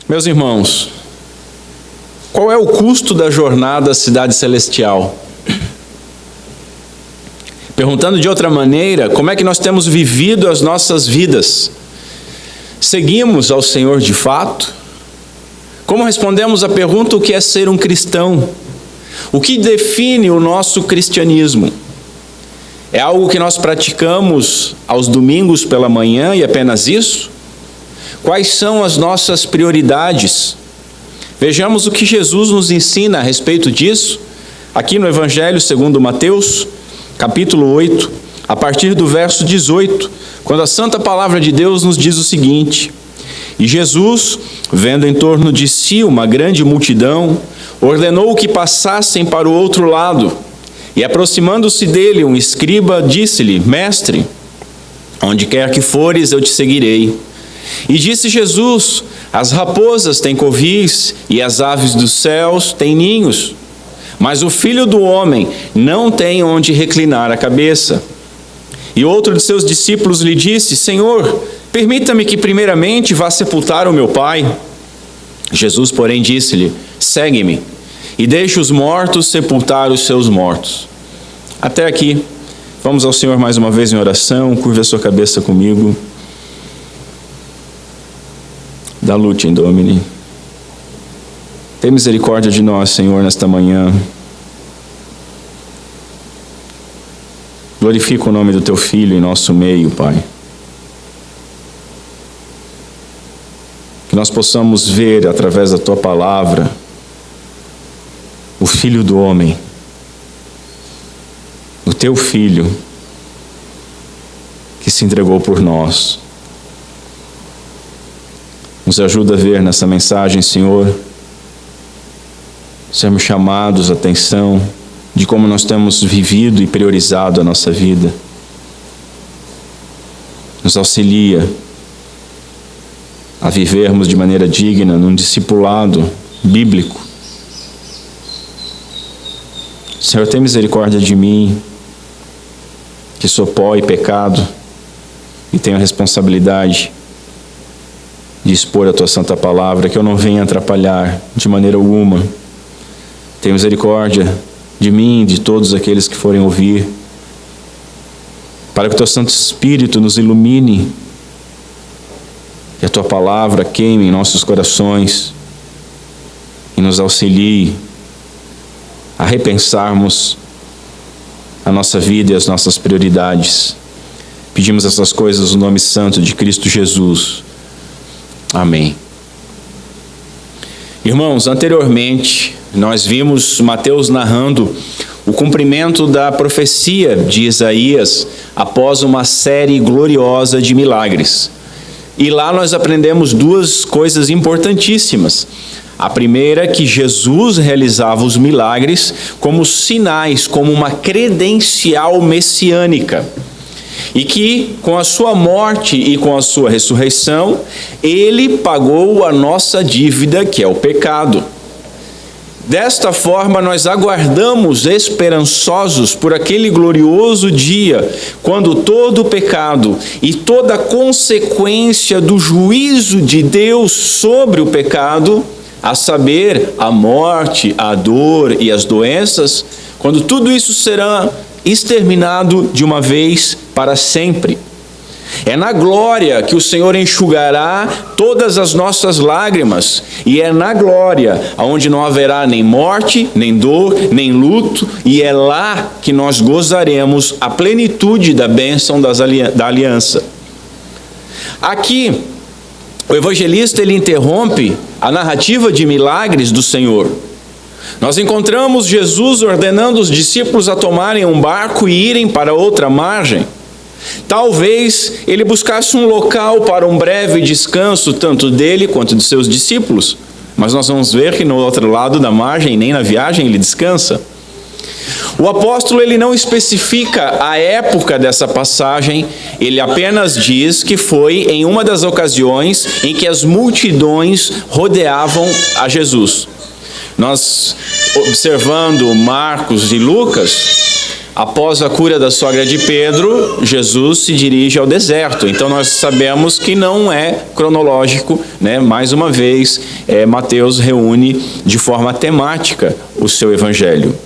Meus irmãos, qual é o custo da jornada à cidade celestial? Perguntando de outra maneira, como é que nós temos vivido as nossas vidas? Seguimos ao Senhor de fato? Como respondemos à pergunta: o que é ser um cristão? O que define o nosso cristianismo? É algo que nós praticamos aos domingos pela manhã e apenas isso? Quais são as nossas prioridades? Vejamos o que Jesus nos ensina a respeito disso, aqui no Evangelho segundo Mateus, capítulo 8, a partir do verso 18, quando a santa palavra de Deus nos diz o seguinte: E Jesus, vendo em torno de si uma grande multidão, ordenou que passassem para o outro lado. E aproximando-se dele um escriba, disse-lhe: Mestre, onde quer que fores, eu te seguirei. E disse Jesus: As raposas têm covis, e as aves dos céus têm ninhos, mas o Filho do Homem não tem onde reclinar a cabeça. E outro de seus discípulos lhe disse: Senhor, permita-me que primeiramente vá sepultar o meu pai. Jesus, porém, disse-lhe: Segue-me, e deixe os mortos sepultar os seus mortos. Até aqui. Vamos ao Senhor mais uma vez em oração. Curva a sua cabeça comigo. Da lute em Domini. Tem misericórdia de nós, Senhor, nesta manhã. Glorifica o nome do Teu Filho em nosso meio, Pai. Que nós possamos ver, através da Tua palavra, o Filho do Homem, o Teu Filho, que se entregou por nós. Nos ajuda a ver nessa mensagem, Senhor, sermos chamados à atenção de como nós temos vivido e priorizado a nossa vida. Nos auxilia a vivermos de maneira digna num discipulado bíblico. Senhor, tem misericórdia de mim, que sou pó e pecado, e tenho a responsabilidade de expor a Tua santa palavra, que eu não venha atrapalhar de maneira alguma. Tenha misericórdia de mim e de todos aqueles que forem ouvir, para que o Teu Santo Espírito nos ilumine, que a Tua palavra queime em nossos corações e nos auxilie a repensarmos a nossa vida e as nossas prioridades. Pedimos essas coisas no nome santo de Cristo Jesus. Amém. Irmãos, anteriormente nós vimos Mateus narrando o cumprimento da profecia de Isaías após uma série gloriosa de milagres. E lá nós aprendemos duas coisas importantíssimas. A primeira é que Jesus realizava os milagres como sinais, como uma credencial messiânica. E que com a sua morte e com a sua ressurreição, Ele pagou a nossa dívida, que é o pecado. Desta forma, nós aguardamos esperançosos por aquele glorioso dia, quando todo o pecado e toda a consequência do juízo de Deus sobre o pecado, a saber, a morte, a dor e as doenças, quando tudo isso será exterminado de uma vez para sempre. É na glória que o Senhor enxugará todas as nossas lágrimas, e é na glória onde não haverá nem morte, nem dor, nem luto, e é lá que nós gozaremos a plenitude da bênção da aliança. Aqui, o evangelista ele interrompe a narrativa de milagres do Senhor. Nós encontramos Jesus ordenando os discípulos a tomarem um barco e irem para outra margem. Talvez ele buscasse um local para um breve descanso, tanto dele quanto de seus discípulos. Mas nós vamos ver que no outro lado da margem, nem na viagem, ele descansa. O apóstolo ele não especifica a época dessa passagem, ele apenas diz que foi em uma das ocasiões em que as multidões rodeavam a Jesus. Nós, observando Marcos e Lucas, Após a cura da sogra de Pedro, Jesus se dirige ao deserto. Então nós sabemos que não é cronológico, né? Mais uma vez, Mateus reúne de forma temática o seu evangelho.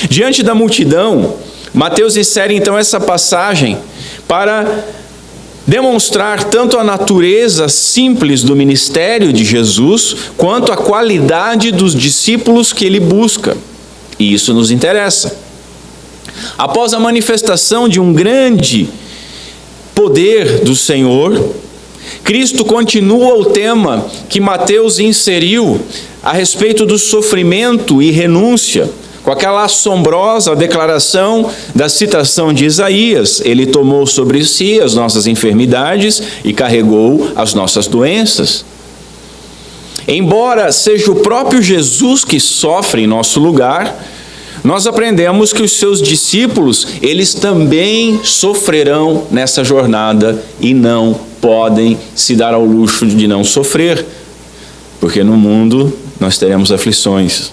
Diante da multidão, Mateus insere então essa passagem para demonstrar tanto a natureza simples do ministério de Jesus, quanto a qualidade dos discípulos que ele busca. E isso nos interessa. Após a manifestação de um grande poder do Senhor, Cristo continua o tema que Mateus inseriu a respeito do sofrimento e renúncia, com aquela assombrosa declaração da citação de Isaías: ele tomou sobre si as nossas enfermidades e carregou as nossas doenças. Embora seja o próprio Jesus que sofre em nosso lugar, nós aprendemos que os seus discípulos, eles também sofrerão nessa jornada e não podem se dar ao luxo de não sofrer, porque no mundo nós teremos aflições.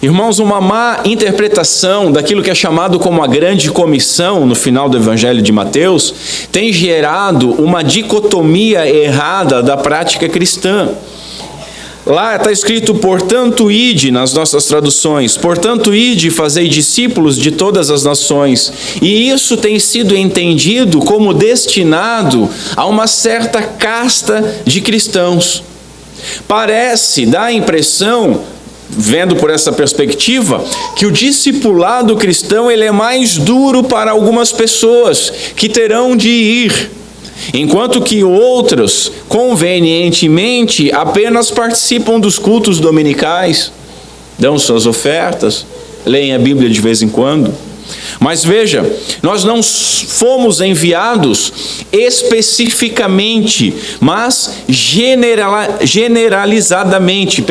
Irmãos, uma má interpretação daquilo que é chamado como a grande comissão no final do Evangelho de Mateus tem gerado uma dicotomia errada da prática cristã. Lá está escrito: portanto, ide, nas nossas traduções, portanto, ide, fazei discípulos de todas as nações. E isso tem sido entendido como destinado a uma certa casta de cristãos. Parece dar a impressão, vendo por essa perspectiva, que o discipulado cristão ele é mais duro para algumas pessoas que terão de ir, enquanto que outros, convenientemente, apenas participam dos cultos dominicais, dão suas ofertas, leem a Bíblia de vez em quando. Mas veja, nós não fomos enviados especificamente, mas generalizadamente,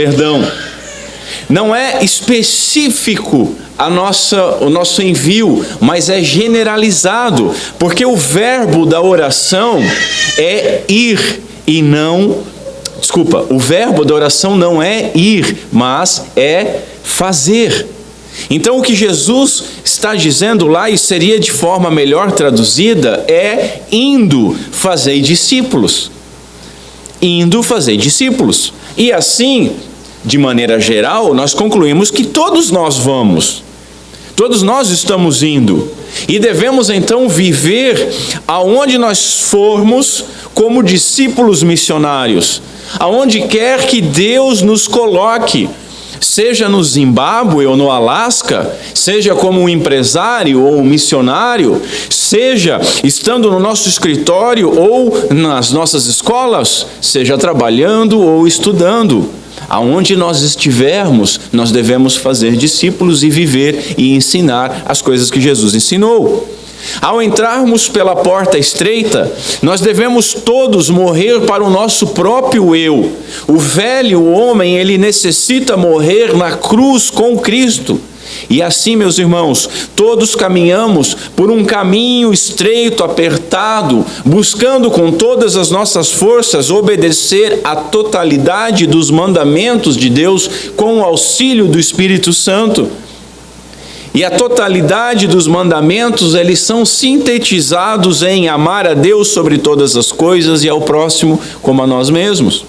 Não é específico o nosso envio, mas é generalizado, porque o verbo da oração é ir e não... o verbo da oração não é ir, mas é fazer. Então o que Jesus está dizendo lá, e seria de forma melhor traduzida, é indo fazei discípulos. Indo fazei discípulos. E assim, de maneira geral, nós concluímos que todos nós vamos. Todos nós estamos indo. E devemos então viver aonde nós formos como discípulos missionários. Aonde quer que Deus nos coloque. Seja no Zimbábue ou no Alasca, seja como um empresário ou um missionário, seja estando no nosso escritório ou nas nossas escolas, seja trabalhando ou estudando. Aonde nós estivermos, nós devemos fazer discípulos e viver e ensinar as coisas que Jesus ensinou. Ao entrarmos pela porta estreita, nós devemos todos morrer para o nosso próprio eu. O velho homem, ele necessita morrer na cruz com Cristo. E assim, meus irmãos, todos caminhamos por um caminho estreito, apertado, buscando com todas as nossas forças obedecer à totalidade dos mandamentos de Deus com o auxílio do Espírito Santo. E a totalidade dos mandamentos, eles são sintetizados em amar a Deus sobre todas as coisas e ao próximo como a nós mesmos.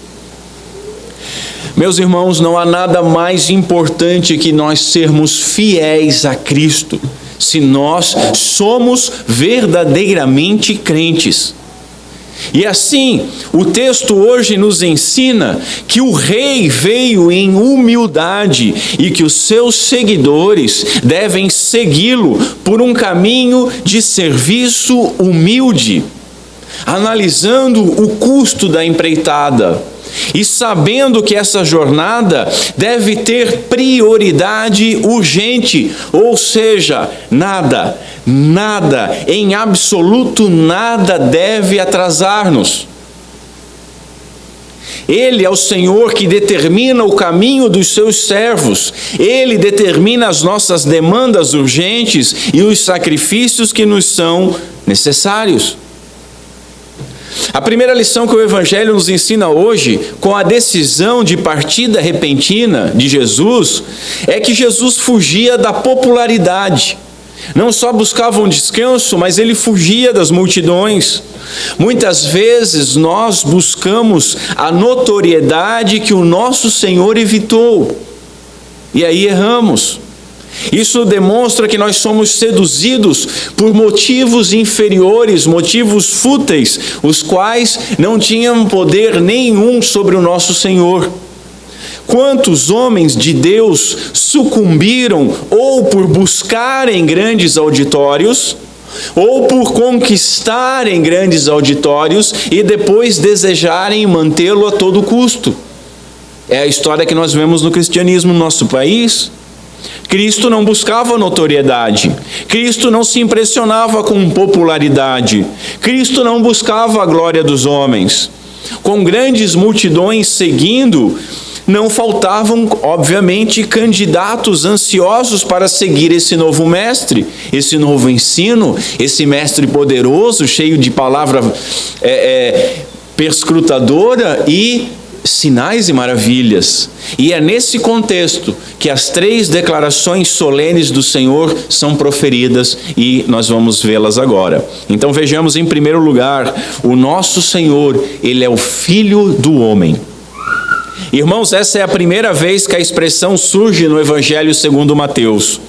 Meus irmãos, não há nada mais importante que nós sermos fiéis a Cristo, se nós somos verdadeiramente crentes. E assim, o texto hoje nos ensina que o rei veio em humildade e que os seus seguidores devem segui-lo por um caminho de serviço humilde, analisando o custo da empreitada e sabendo que essa jornada deve ter prioridade urgente, ou seja, nada, em absoluto nada deve atrasar-nos. Ele é o Senhor que determina o caminho dos seus servos. Ele determina as nossas demandas urgentes e os sacrifícios que nos são necessários. A primeira lição que o Evangelho nos ensina hoje, com a decisão de partida repentina de Jesus, é que Jesus fugia da popularidade. Não só buscava um descanso, mas ele fugia das multidões. Muitas vezes nós buscamos a notoriedade que o nosso Senhor evitou, e aí erramos. Isso demonstra que nós somos seduzidos por motivos inferiores, motivos fúteis, os quais não tinham poder nenhum sobre o nosso Senhor. Quantos homens de Deus sucumbiram ou por buscarem grandes auditórios, ou por conquistarem grandes auditórios e depois desejarem mantê-lo a todo custo? É a história que nós vemos no cristianismo no nosso país. Cristo não buscava notoriedade, Cristo não se impressionava com popularidade, Cristo não buscava a glória dos homens. Com grandes multidões seguindo, não faltavam, obviamente, candidatos ansiosos para seguir esse novo mestre, esse novo ensino, esse mestre poderoso, cheio de palavra perscrutadora e sinais e maravilhas. E é nesse contexto que as 3 declarações solenes do Senhor são proferidas e nós vamos vê-las agora. Então vejamos em primeiro lugar, o nosso Senhor, Ele é o Filho do homem. Irmãos, essa é a primeira vez que a expressão surge no Evangelho segundo Mateus.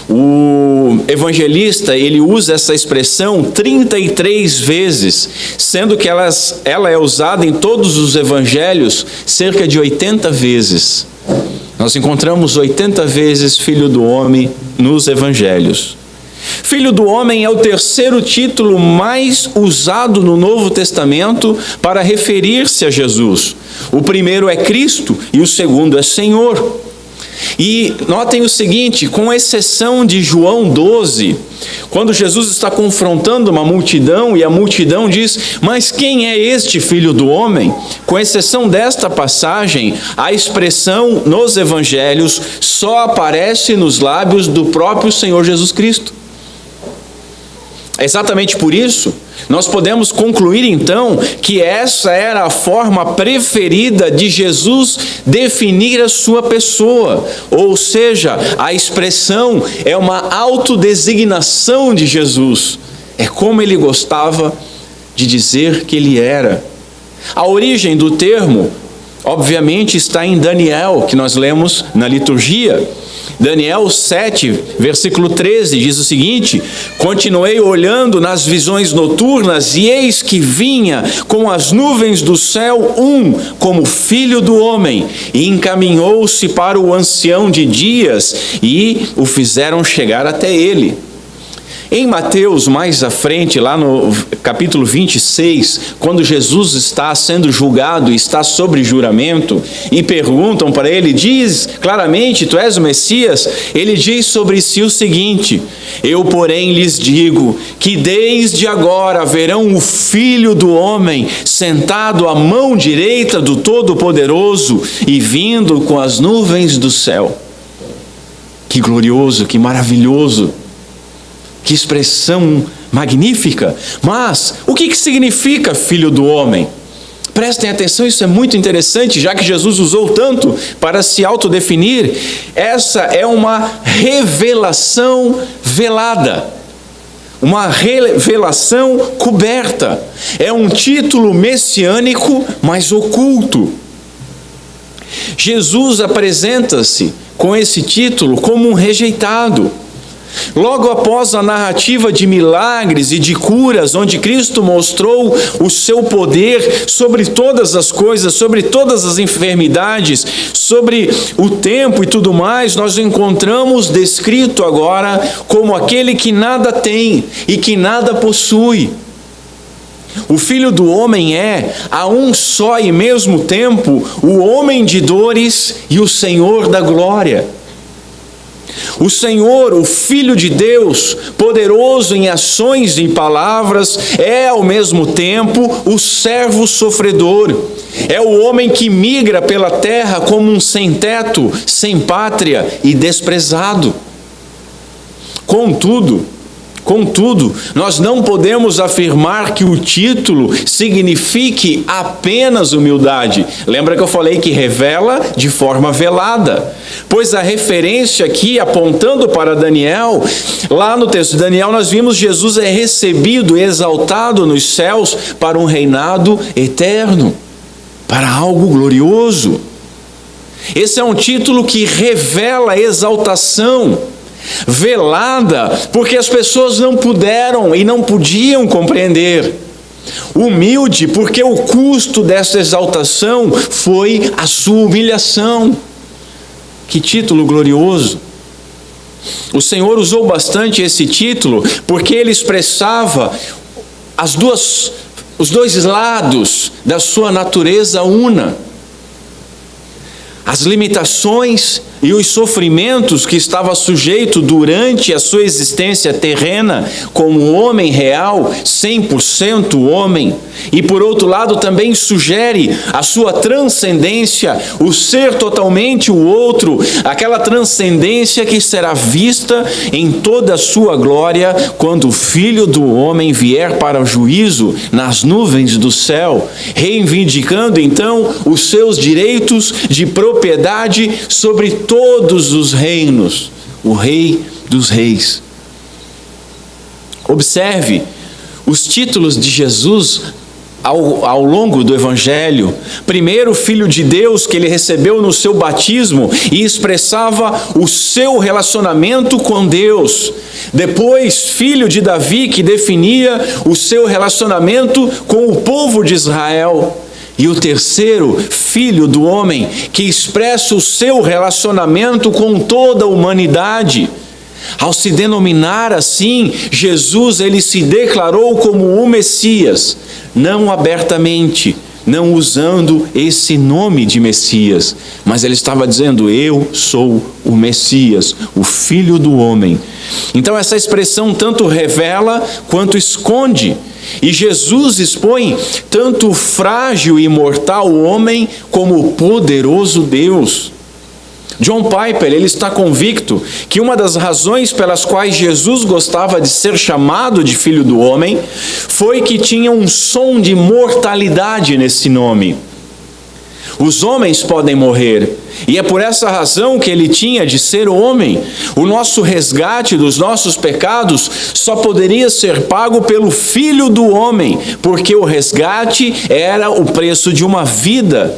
O evangelista, ele usa essa expressão 33 vezes, sendo que ela é usada em todos os evangelhos cerca de 80 vezes. Nós encontramos 80 vezes Filho do Homem nos evangelhos. Filho do Homem é o terceiro título mais usado no Novo Testamento para referir-se a Jesus. O primeiro é Cristo e o segundo é Senhor. E notem o seguinte, com exceção de João 12, quando Jesus está confrontando uma multidão e a multidão diz: mas quem é este Filho do Homem? Com exceção desta passagem, a expressão nos evangelhos só aparece nos lábios do próprio Senhor Jesus Cristo. Exatamente por isso, nós podemos concluir então que essa era a forma preferida de Jesus definir a sua pessoa, ou seja, a expressão é uma autodesignação de Jesus, é como ele gostava de dizer que ele era. A origem do termo, obviamente, está em Daniel, que nós lemos na liturgia. Daniel 7, versículo 13, diz o seguinte: continuei olhando nas visões noturnas, e eis que vinha com as nuvens do céu como filho do homem, e encaminhou-se para o ancião de dias, e o fizeram chegar até ele. Em Mateus, mais à frente, lá no capítulo 26, quando Jesus está sendo julgado e está sobre juramento, e perguntam para ele, diz claramente, tu és o Messias? Ele diz sobre si o seguinte: eu, porém, lhes digo que desde agora verão o Filho do Homem sentado à mão direita do Todo-Poderoso e vindo com as nuvens do céu. Que glorioso, que maravilhoso! Que expressão magnífica! Mas o que significa Filho do Homem? Prestem atenção, isso é muito interessante, já que Jesus usou tanto para se autodefinir. Essa é uma revelação velada, uma revelação coberta. É um título messiânico, mas oculto. Jesus apresenta-se com esse título como um rejeitado. Logo após a narrativa de milagres e de curas, onde Cristo mostrou o seu poder sobre todas as coisas, sobre todas as enfermidades, sobre o tempo e tudo mais, nós o encontramos descrito agora como aquele que nada tem e que nada possui. O Filho do Homem é, a um só e mesmo tempo, o homem de dores e o Senhor da glória. O Senhor, o Filho de Deus, poderoso em ações e em palavras, é ao mesmo tempo o servo sofredor. É o homem que migra pela terra como um sem-teto, sem pátria e desprezado. Contudo, Contudo, nós não podemos afirmar que o título signifique apenas humildade. Lembra que eu falei que revela de forma velada? Pois a referência aqui, apontando para Daniel, lá no texto de Daniel, nós vimos Jesus é recebido, exaltado nos céus para um reinado eterno, para algo glorioso. Esse é um título que revela a exaltação, velada, porque as pessoas não puderam e não podiam compreender. Humilde, porque o custo dessa exaltação foi a sua humilhação. Que título glorioso! O Senhor usou bastante esse título porque ele expressava os dois lados da sua natureza una. As limitações e os sofrimentos que estava sujeito durante a sua existência terrena como homem real, 100% homem, e por outro lado também sugere a sua transcendência, o ser totalmente o outro, aquela transcendência que será vista em toda a sua glória quando o Filho do Homem vier para o juízo nas nuvens do céu, reivindicando então os seus direitos de propriedade sobre todos os reinos, o Rei dos Reis. Observe os títulos de Jesus ao longo do Evangelho. Primeiro, Filho de Deus, que ele recebeu no seu batismo e expressava o seu relacionamento com Deus. Depois, Filho de Davi, que definia o seu relacionamento com o povo de Israel. E o terceiro, Filho do Homem, que expressa o seu relacionamento com toda a humanidade. Ao se denominar assim, Jesus ele se declarou como o Messias, não abertamente, não usando esse nome de Messias, mas ele estava dizendo: eu sou o Messias, o Filho do Homem. Então essa expressão tanto revela quanto esconde. E Jesus expõe tanto o frágil e mortal homem como o poderoso Deus. John Piper, ele está convicto que uma das razões pelas quais Jesus gostava de ser chamado de Filho do Homem foi que tinha um som de mortalidade nesse nome. Os homens podem morrer, e é por essa razão que ele tinha de ser homem. O nosso resgate dos nossos pecados só poderia ser pago pelo Filho do Homem, porque o resgate era o preço de uma vida.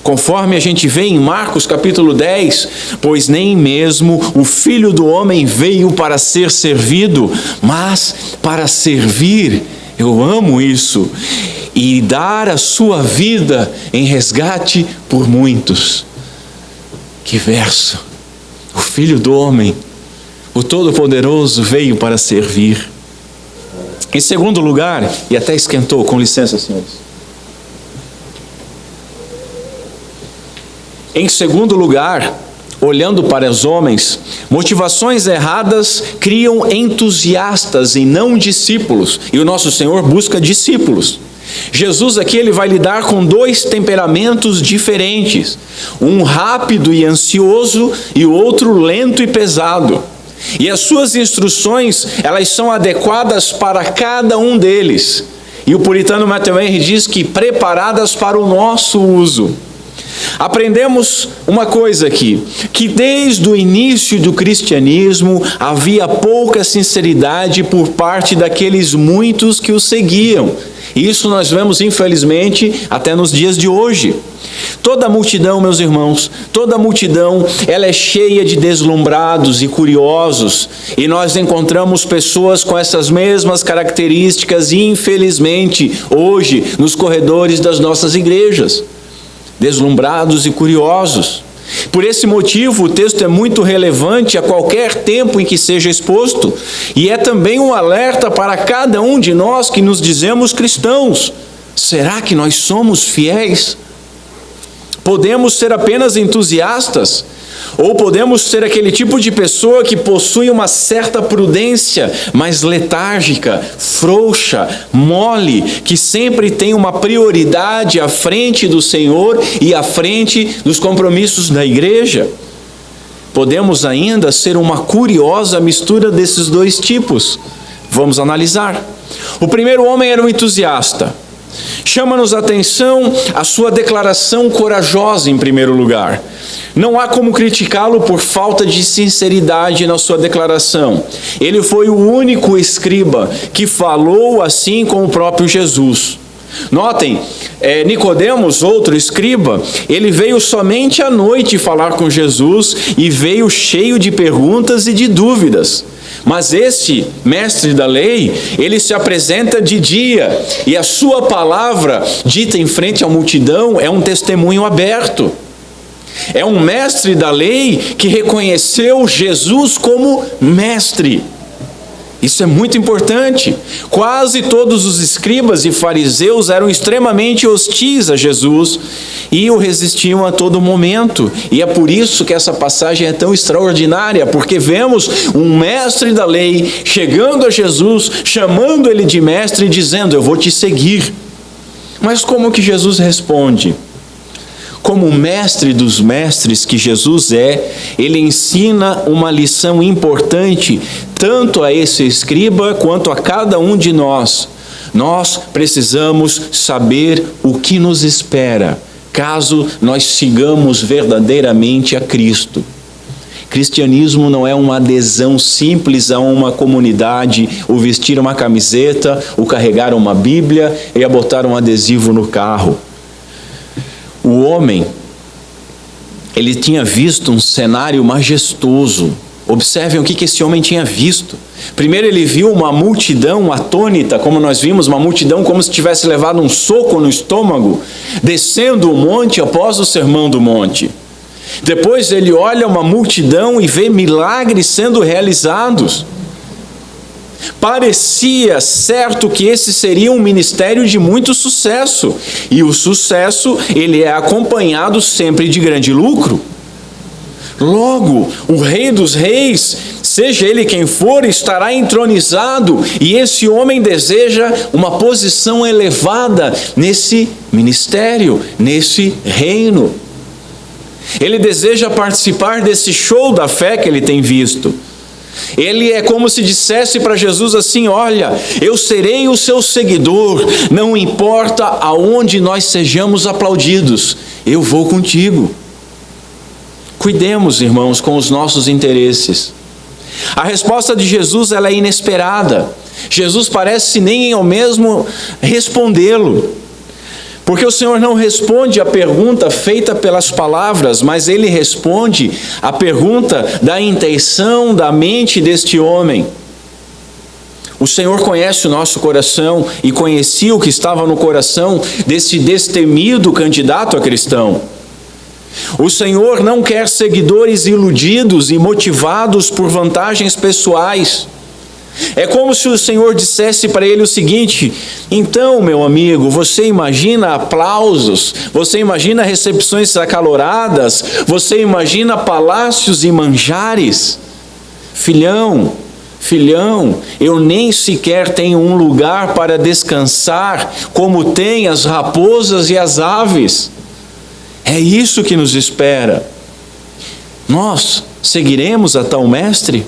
Conforme a gente vê em Marcos capítulo 10, pois nem mesmo o Filho do Homem veio para ser servido, mas para servir. Eu amo isso. E dar a sua vida em resgate por muitos. Que verso! O Filho do Homem, o Todo-Poderoso, veio para servir. Em segundo lugar, e até esquentou, com licença, senhores. Em segundo lugar, olhando para os homens, motivações erradas criam entusiastas e não discípulos. E o nosso Senhor busca discípulos. Jesus aqui ele vai lidar com dois temperamentos diferentes. Um rápido e ansioso e o outro lento e pesado. E as suas instruções, elas são adequadas para cada um deles. E o puritano Matthew Henry diz que preparadas para o nosso uso. Aprendemos uma coisa aqui, que desde o início do cristianismo havia pouca sinceridade por parte daqueles muitos que o seguiam. Isso nós vemos, infelizmente, até nos dias de hoje. Toda a multidão, meus irmãos, toda a multidão, ela é cheia de deslumbrados e curiosos. E nós encontramos pessoas com essas mesmas características, infelizmente, hoje, nos corredores das nossas igrejas. Deslumbrados e curiosos. Por esse motivo, o texto é muito relevante a qualquer tempo em que seja exposto, e é também um alerta para cada um de nós que nos dizemos cristãos. Será que nós somos fiéis? Podemos ser apenas entusiastas, ou podemos ser aquele tipo de pessoa que possui uma certa prudência, mas letárgica, frouxa, mole, que sempre tem uma prioridade à frente do Senhor e à frente dos compromissos da igreja. podemos ainda ser uma curiosa mistura desses dois tipos. Vamos analisar. O primeiro homem era um entusiasta. Chama-nos a atenção a sua declaração corajosa em primeiro lugar. Não há como criticá-lo por falta de sinceridade na sua declaração. Ele foi o único escriba que falou assim com o próprio Jesus. Notem, Nicodemos, outro escriba, ele veio somente à noite falar com Jesus e veio cheio de perguntas e de dúvidas. Mas este mestre da lei, ele se apresenta de dia e a sua palavra, dita em frente à multidão, é um testemunho aberto. É um mestre da lei que reconheceu Jesus como mestre. Isso é muito importante. Quase todos os escribas e fariseus eram extremamente hostis a Jesus e o resistiam a todo momento. E é por isso que essa passagem é tão extraordinária, porque vemos um mestre da lei chegando a Jesus, chamando ele de mestre e dizendo: eu vou te seguir. Mas como que Jesus responde? Como mestre dos mestres que Jesus é, ele ensina uma lição importante, tanto a esse escriba quanto a cada um de nós. Nós precisamos saber o que nos espera, caso nós sigamos verdadeiramente a Cristo. Cristianismo não é uma adesão simples a uma comunidade, o vestir uma camiseta, o carregar uma Bíblia e a botar um adesivo no carro. O homem, ele tinha visto um cenário majestoso. Observem o que esse homem tinha visto. Primeiro ele viu uma multidão atônita, como nós vimos, uma multidão como se tivesse levado um soco no estômago, descendo o monte após o sermão do monte. Depois ele olha uma multidão e vê milagres sendo realizados. Parecia certo que esse seria um ministério de muito sucesso, e o sucesso, ele é acompanhado sempre de grande lucro. Logo, o Rei dos Reis, seja ele quem for, estará entronizado, e esse homem deseja uma posição elevada nesse ministério, nesse reino. Ele deseja participar desse show da fé que ele tem visto. Ele é como se dissesse para Jesus assim: olha, eu serei o seu seguidor, não importa aonde nós sejamos aplaudidos, eu vou contigo. Cuidemos, irmãos, com os nossos interesses. A resposta de Jesus, ela é inesperada. Jesus parece nem ao mesmo respondê-lo. Porque o Senhor não responde a pergunta feita pelas palavras, mas Ele responde a pergunta da intenção da mente deste homem. O Senhor conhece o nosso coração e conhecia o que estava no coração desse destemido candidato a cristão. O Senhor não quer seguidores iludidos e motivados por vantagens pessoais. É como se o Senhor dissesse para ele o seguinte: então, meu amigo, você imagina aplausos, você imagina recepções acaloradas, você imagina palácios e manjares? Filhão, eu nem sequer tenho um lugar para descansar, como tem as raposas e as aves. É isso que nos espera. Nós seguiremos a tal mestre?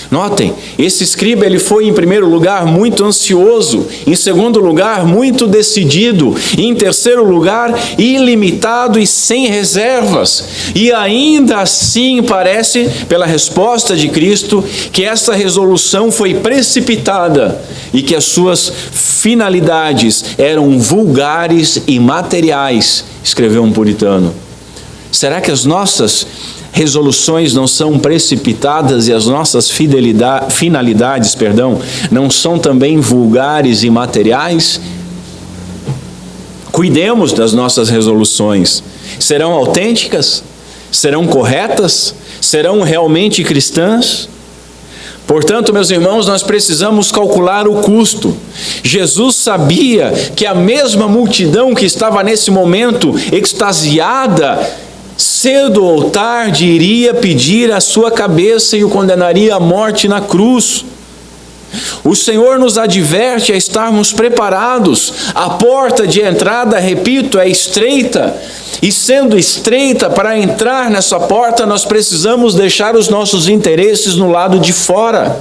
Notem, esse escriba, ele foi em primeiro lugar muito ansioso, em segundo lugar muito decidido, e em terceiro lugar ilimitado e sem reservas. E ainda assim parece, pela resposta de Cristo, que essa resolução foi precipitada e que as suas finalidades eram vulgares e materiais, escreveu um puritano. Será que as nossas resoluções não são precipitadas e as nossas finalidades, não são também vulgares e materiais? Cuidemos das nossas resoluções. Serão autênticas? Serão corretas? Serão realmente cristãs? Portanto, meus irmãos, nós precisamos calcular o custo. Jesus sabia que a mesma multidão que estava nesse momento extasiada, cedo ou tarde iria pedir a sua cabeça e o condenaria à morte na cruz. O Senhor nos adverte a estarmos preparados. A porta de entrada, repito, é estreita. E sendo estreita, para entrar nessa porta, nós precisamos deixar os nossos interesses no lado de fora.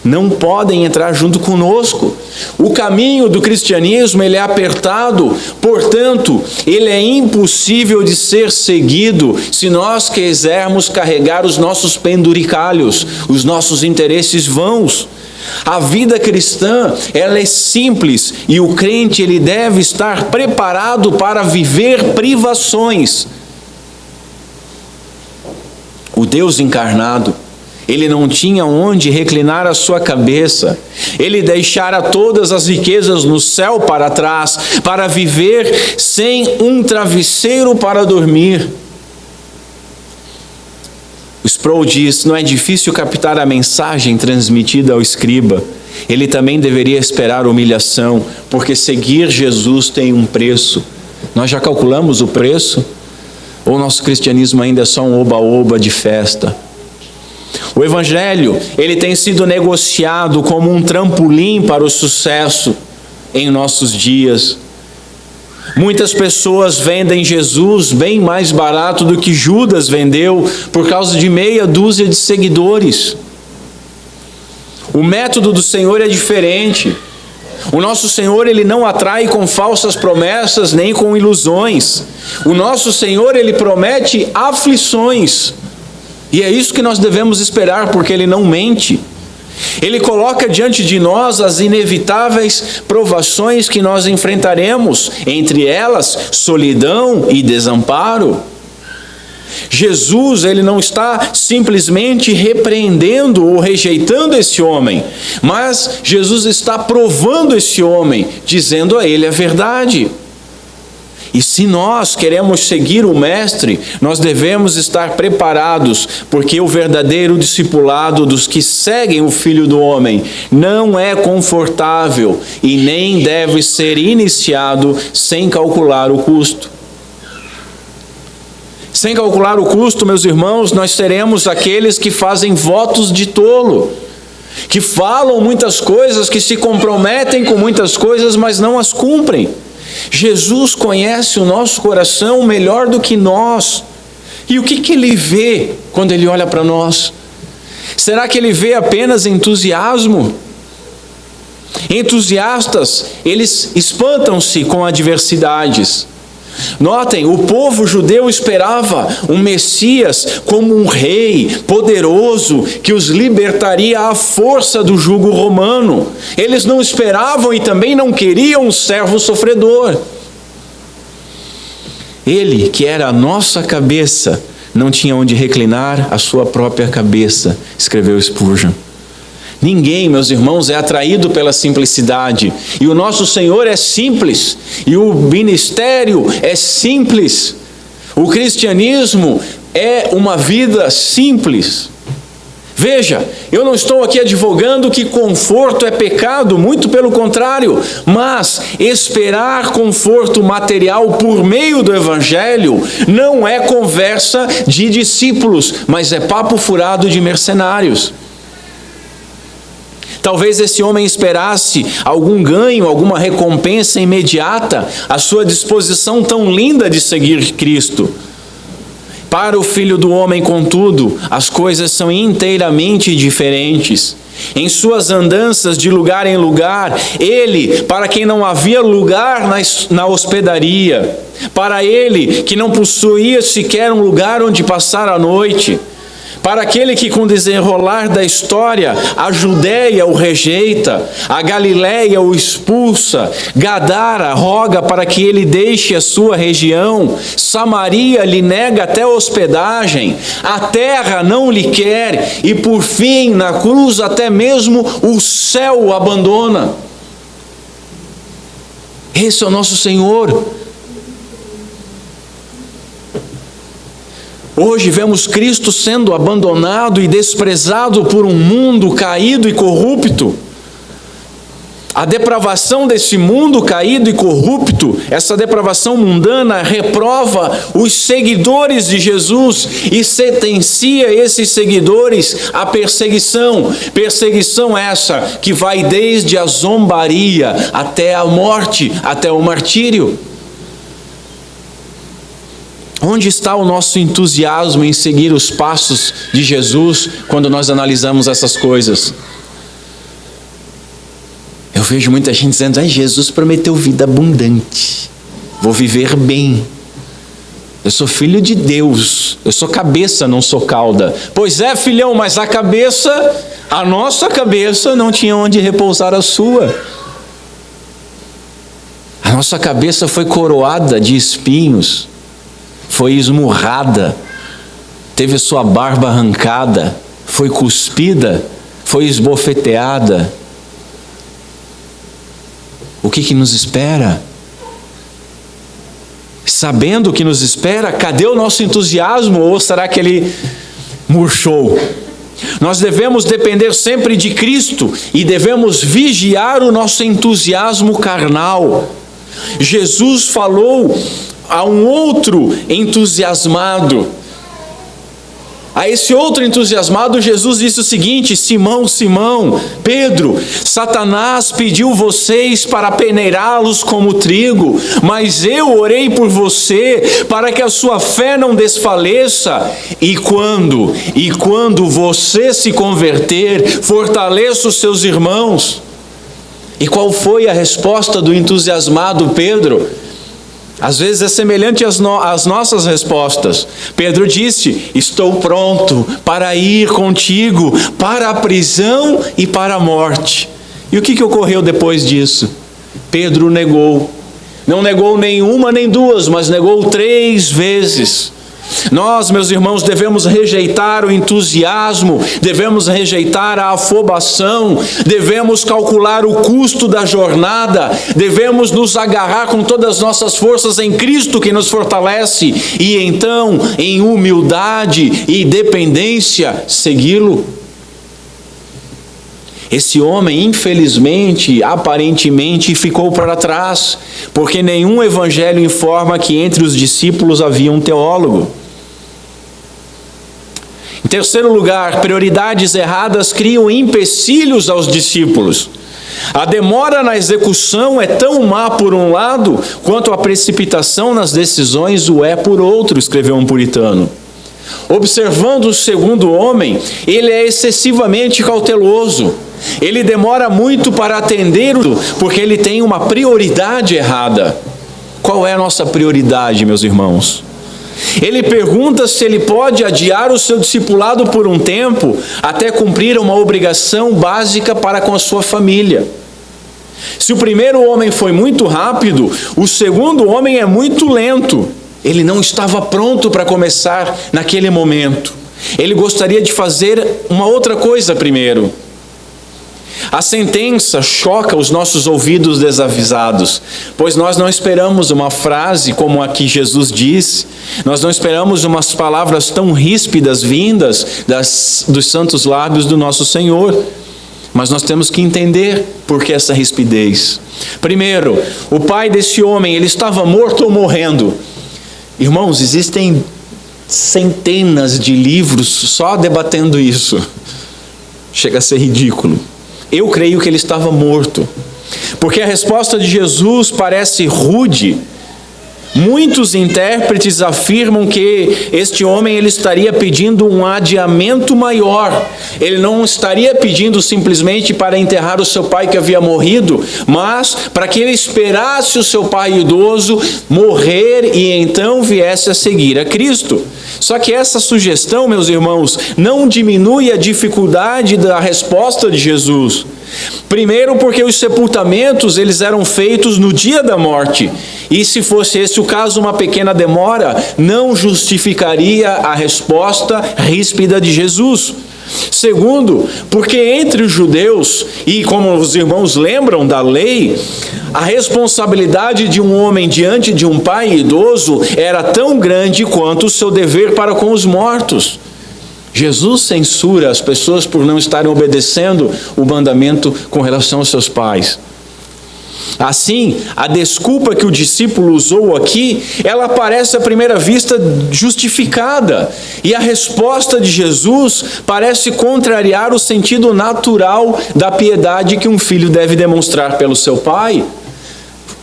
Não podem entrar junto conosco. O caminho do cristianismo, ele é apertado, portanto, ele é impossível de ser seguido se nós quisermos carregar os nossos penduricalhos, os nossos interesses vãos. A vida cristã, ela é simples e o crente, ele deve estar preparado para viver privações. O Deus encarnado, ele não tinha onde reclinar a sua cabeça. Ele deixara todas as riquezas no céu para trás, para viver sem um travesseiro para dormir. Sproul diz: não é difícil captar a mensagem transmitida ao escriba. Ele também deveria esperar humilhação, porque seguir Jesus tem um preço. Nós já calculamos o preço? Ou nosso cristianismo ainda é só um oba-oba de festa? O Evangelho, ele tem sido negociado como um trampolim para o sucesso em nossos dias. Muitas pessoas vendem Jesus bem mais barato do que Judas vendeu por causa de meia dúzia de seguidores. O método do Senhor é diferente. O nosso Senhor, ele não atrai com falsas promessas nem com ilusões. O nosso Senhor, ele promete aflições. E é isso que nós devemos esperar, porque ele não mente. Ele coloca diante de nós as inevitáveis provações que nós enfrentaremos, entre elas solidão e desamparo. Jesus, ele não está simplesmente repreendendo ou rejeitando esse homem, mas Jesus está provando esse homem, dizendo a ele a verdade. E se nós queremos seguir o Mestre, nós devemos estar preparados, porque o verdadeiro discipulado dos que seguem o Filho do Homem não é confortável e nem deve ser iniciado sem calcular o custo. Sem calcular o custo, meus irmãos, nós seremos aqueles que fazem votos de tolo, que falam muitas coisas, que se comprometem com muitas coisas, mas não as cumprem. Jesus conhece o nosso coração melhor do que nós. E o que ele vê quando ele olha para nós? Será que ele vê apenas entusiasmo? Entusiastas, eles espantam-se com adversidades. Notem, o povo judeu esperava um Messias como um rei poderoso que os libertaria à força do jugo romano. Eles não esperavam e também não queriam um servo sofredor. Ele, que era a nossa cabeça, não tinha onde reclinar a sua própria cabeça, escreveu Spurgeon. Ninguém, meus irmãos, é atraído pela simplicidade. E o nosso Senhor é simples. E o ministério é simples. O cristianismo é uma vida simples. Veja, eu não estou aqui advogando que conforto é pecado, muito pelo contrário. Mas esperar conforto material por meio do Evangelho não é conversa de discípulos, mas é papo furado de mercenários. Talvez esse homem esperasse algum ganho, alguma recompensa imediata, a sua disposição tão linda de seguir Cristo. Para o Filho do Homem, contudo, as coisas são inteiramente diferentes. Em suas andanças de lugar em lugar, ele, para quem não havia lugar na hospedaria, para ele que não possuía sequer um lugar onde passar a noite, para aquele que com o desenrolar da história, a Judéia o rejeita, a Galiléia o expulsa, Gadara roga para que ele deixe a sua região, Samaria lhe nega até hospedagem, a terra não lhe quer e por fim na cruz até mesmo o céu o abandona. Esse é o nosso Senhor. Hoje vemos Cristo sendo abandonado e desprezado por um mundo caído e corrupto. A depravação desse mundo caído e corrupto, essa depravação mundana, reprova os seguidores de Jesus e sentencia esses seguidores à perseguição. Perseguição essa que vai desde a zombaria até a morte, até o martírio. Onde está o nosso entusiasmo em seguir os passos de Jesus quando nós analisamos essas coisas? Eu vejo muita gente dizendo: Jesus prometeu vida abundante, vou viver bem, eu sou filho de Deus, eu sou cabeça, não sou cauda. Pois é, filhão, mas a nossa cabeça não tinha onde repousar a sua. A nossa cabeça foi coroada de espinhos, foi esmurrada, teve sua barba arrancada, foi cuspida, foi esbofeteada. O que nos espera? Sabendo o que nos espera, cadê o nosso entusiasmo? Ou será que ele murchou? Nós devemos depender sempre de Cristo e devemos vigiar o nosso entusiasmo carnal. Jesus falou a um outro entusiasmado. A esse outro entusiasmado, Jesus disse o seguinte: Simão, Simão, Pedro, Satanás pediu vocês para peneirá-los como trigo, mas eu orei por você para que a sua fé não desfaleça. E quando você se converter, fortaleça os seus irmãos. E qual foi a resposta do entusiasmado Pedro? Às vezes é semelhante às nossas respostas. Pedro disse: estou pronto para ir contigo para a prisão e para a morte. E o que ocorreu depois disso? Pedro negou. Não negou nenhuma nem duas, mas negou 3 vezes. Nós, meus irmãos, devemos rejeitar o entusiasmo, devemos rejeitar a afobação, devemos calcular o custo da jornada, devemos nos agarrar com todas as nossas forças em Cristo que nos fortalece e então, em humildade e dependência, segui-lo. Esse homem, infelizmente, aparentemente, ficou para trás, porque nenhum evangelho informa que entre os discípulos havia um teólogo. Em terceiro lugar, prioridades erradas criam empecilhos aos discípulos. A demora na execução é tão má por um lado, quanto a precipitação nas decisões o é por outro, escreveu um puritano. Observando o segundo homem, ele é excessivamente cauteloso. Ele demora muito para atender, porque ele tem uma prioridade errada. Qual é a nossa prioridade, meus irmãos? Ele pergunta se ele pode adiar o seu discipulado por um tempo, até cumprir uma obrigação básica para com a sua família. Se o primeiro homem foi muito rápido, o segundo homem é muito lento. Ele não estava pronto para começar naquele momento. Ele gostaria de fazer uma outra coisa primeiro. A sentença choca os nossos ouvidos desavisados, pois nós não esperamos uma frase como a que Jesus disse, nós não esperamos umas palavras tão ríspidas vindas dos santos lábios do nosso Senhor. Mas nós temos que entender por que essa rispidez. Primeiro, o pai desse homem, ele estava morto ou morrendo? Irmãos, existem centenas de livros só debatendo isso. Chega a ser ridículo. Eu creio que ele estava morto, porque a resposta de Jesus parece rude. Muitos intérpretes afirmam que este homem ele estaria pedindo um adiamento maior. Ele não estaria pedindo simplesmente para enterrar o seu pai que havia morrido, mas para que ele esperasse o seu pai idoso morrer e então viesse a seguir a Cristo. Só que essa sugestão, meus irmãos, não diminui a dificuldade da resposta de Jesus. Primeiro, porque os sepultamentos eles eram feitos no dia da morte, e se fosse esse o caso, uma pequena demora não justificaria a resposta ríspida de Jesus. Segundo, porque entre os judeus, e como os irmãos lembram da lei, a responsabilidade de um homem diante de um pai idoso era tão grande quanto o seu dever para com os mortos. Jesus censura as pessoas por não estarem obedecendo o mandamento com relação aos seus pais. Assim, a desculpa que o discípulo usou aqui, ela parece à primeira vista justificada. E a resposta de Jesus parece contrariar o sentido natural da piedade que um filho deve demonstrar pelo seu pai.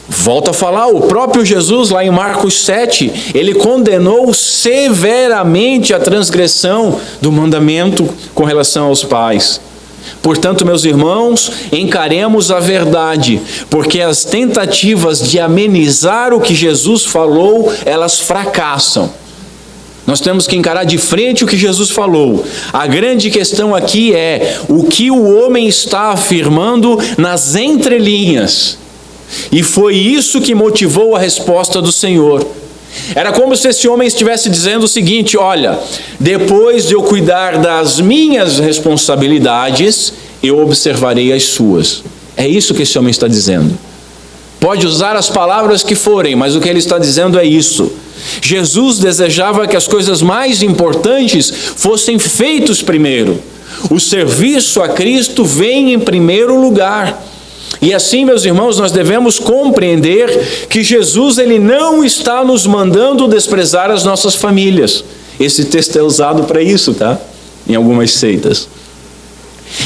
Volto a falar, o próprio Jesus, lá em Marcos 7, ele condenou severamente a transgressão do mandamento com relação aos pais. Portanto, meus irmãos, encaremos a verdade, porque as tentativas de amenizar o que Jesus falou, elas fracassam. Nós temos que encarar de frente o que Jesus falou. A grande questão aqui é o que o homem está afirmando nas entrelinhas. E foi isso que motivou a resposta do Senhor. Era como se esse homem estivesse dizendo o seguinte: olha, depois de eu cuidar das minhas responsabilidades, eu observarei as suas. É isso que esse homem está dizendo. Pode usar as palavras que forem, mas o que ele está dizendo é isso. Jesus desejava que as coisas mais importantes fossem feitas primeiro. O serviço a Cristo vem em primeiro lugar. E assim, meus irmãos, nós devemos compreender que Jesus, ele não está nos mandando desprezar as nossas famílias. Esse texto é usado para isso, tá? Em algumas seitas.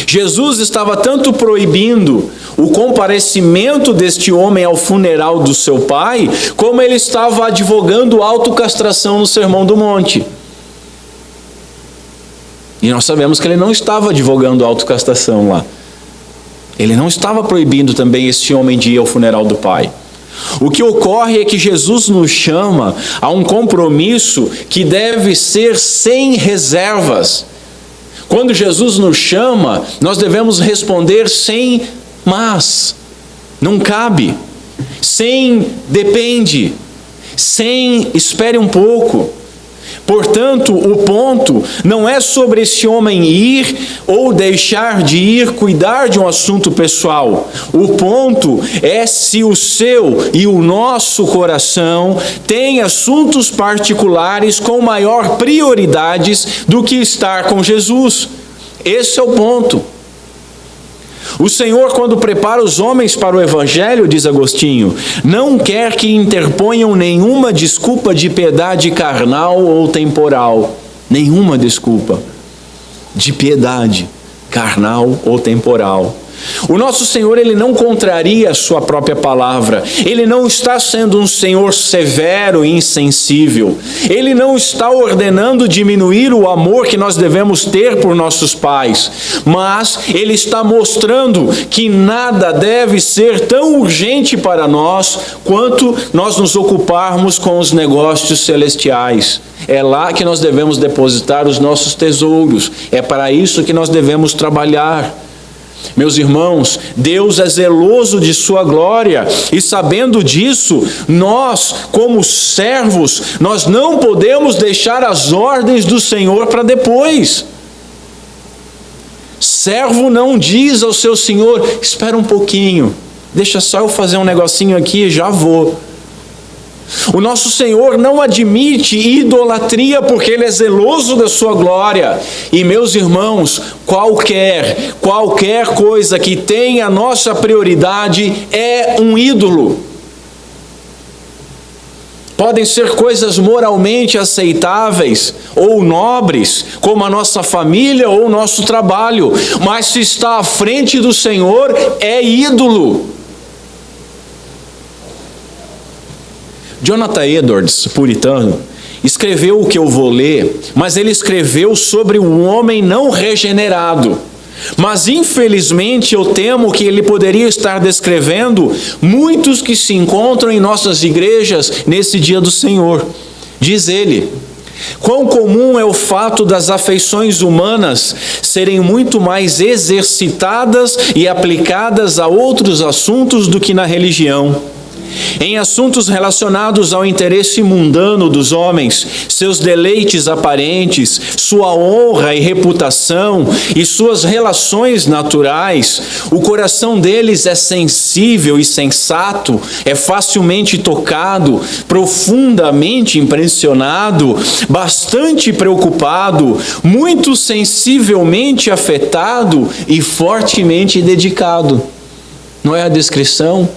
Jesus estava tanto proibindo o comparecimento deste homem ao funeral do seu pai, como ele estava advogando autocastração no Sermão do Monte. E nós sabemos que ele não estava advogando autocastração lá. Ele não estava proibindo também esse homem de ir ao funeral do pai. O que ocorre é que Jesus nos chama a um compromisso que deve ser sem reservas. Quando Jesus nos chama, nós devemos responder sem mas, não cabe, sem depende, sem espere um pouco. Portanto, o ponto não é sobre esse homem ir ou deixar de ir cuidar de um assunto pessoal. O ponto é se o seu e o nosso coração tem assuntos particulares com maior prioridades do que estar com Jesus. Esse é o ponto. O Senhor, quando prepara os homens para o Evangelho, diz Agostinho, não quer que interponham nenhuma desculpa de piedade carnal ou temporal. Nenhuma desculpa de piedade carnal ou temporal. O nosso Senhor, ele não contraria a sua própria palavra. Ele não está sendo um Senhor severo e insensível. Ele não está ordenando diminuir o amor que nós devemos ter por nossos pais. Mas ele está mostrando que nada deve ser tão urgente para nós quanto nós nos ocuparmos com os negócios celestiais. É lá que nós devemos depositar os nossos tesouros. É para isso que nós devemos trabalhar. Meus irmãos, Deus é zeloso de sua glória, e sabendo disso, nós, como servos, nós não podemos deixar as ordens do Senhor para depois. Servo não diz ao seu senhor, espera um pouquinho, deixa só eu fazer um negocinho aqui e já vou. O nosso Senhor não admite idolatria porque Ele é zeloso da sua glória. E meus irmãos, qualquer coisa que tenha a nossa prioridade é um ídolo. Podem ser coisas moralmente aceitáveis ou nobres, como a nossa família ou o nosso trabalho, mas se está à frente do Senhor, é ídolo. Jonathan Edwards, puritano, escreveu o que eu vou ler, mas ele escreveu sobre um homem não regenerado. Mas infelizmente eu temo que ele poderia estar descrevendo muitos que se encontram em nossas igrejas nesse dia do Senhor. Diz ele: quão comum é o fato das afeições humanas serem muito mais exercitadas e aplicadas a outros assuntos do que na religião. Em assuntos relacionados ao interesse mundano dos homens, seus deleites aparentes, sua honra e reputação e suas relações naturais, o coração deles é sensível e sensato, é facilmente tocado, profundamente impressionado, bastante preocupado, muito sensivelmente afetado e fortemente dedicado. Não é a descrição?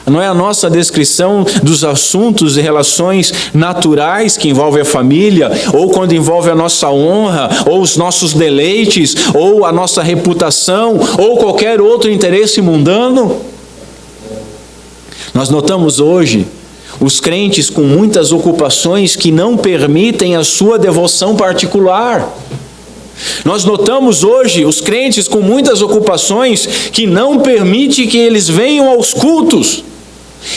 Não é a nossa descrição dos assuntos e relações naturais que envolvem a família, ou quando envolve a nossa honra, ou os nossos deleites, ou a nossa reputação, ou qualquer outro interesse mundano. Nós notamos hoje os crentes com muitas ocupações que não permitem a sua devoção particular. Nós notamos hoje os crentes com muitas ocupações que não permitem que eles venham aos cultos.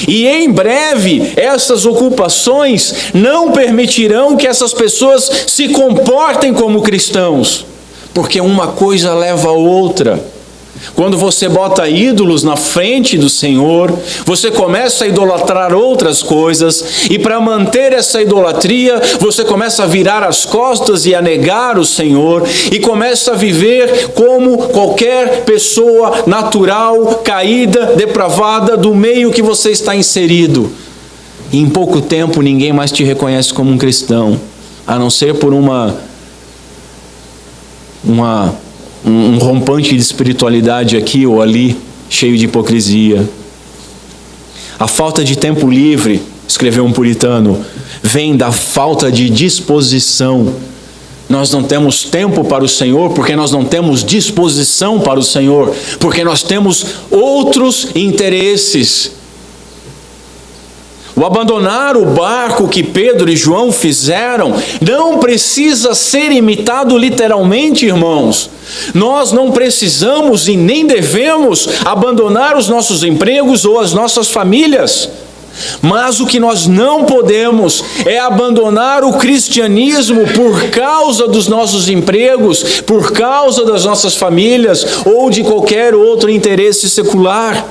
E em breve, essas ocupações não permitirão que essas pessoas se comportem como cristãos, porque uma coisa leva a outra. Quando você bota ídolos na frente do Senhor, você começa a idolatrar outras coisas, e para manter essa idolatria, você começa a virar as costas e a negar o Senhor, e começa a viver como qualquer pessoa natural, caída, depravada, do meio que você está inserido. E em pouco tempo ninguém mais te reconhece como um cristão, a não ser por um rompante de espiritualidade aqui ou ali, cheio de hipocrisia. A falta de tempo livre, escreveu um puritano, vem da falta de disposição. Nós não temos tempo para o Senhor porque nós não temos disposição para o Senhor, porque nós temos outros interesses. O abandonar o barco que Pedro e João fizeram não precisa ser imitado literalmente, irmãos. Nós não precisamos e nem devemos abandonar os nossos empregos ou as nossas famílias. Mas o que nós não podemos é abandonar o cristianismo por causa dos nossos empregos, por causa das nossas famílias ou de qualquer outro interesse secular.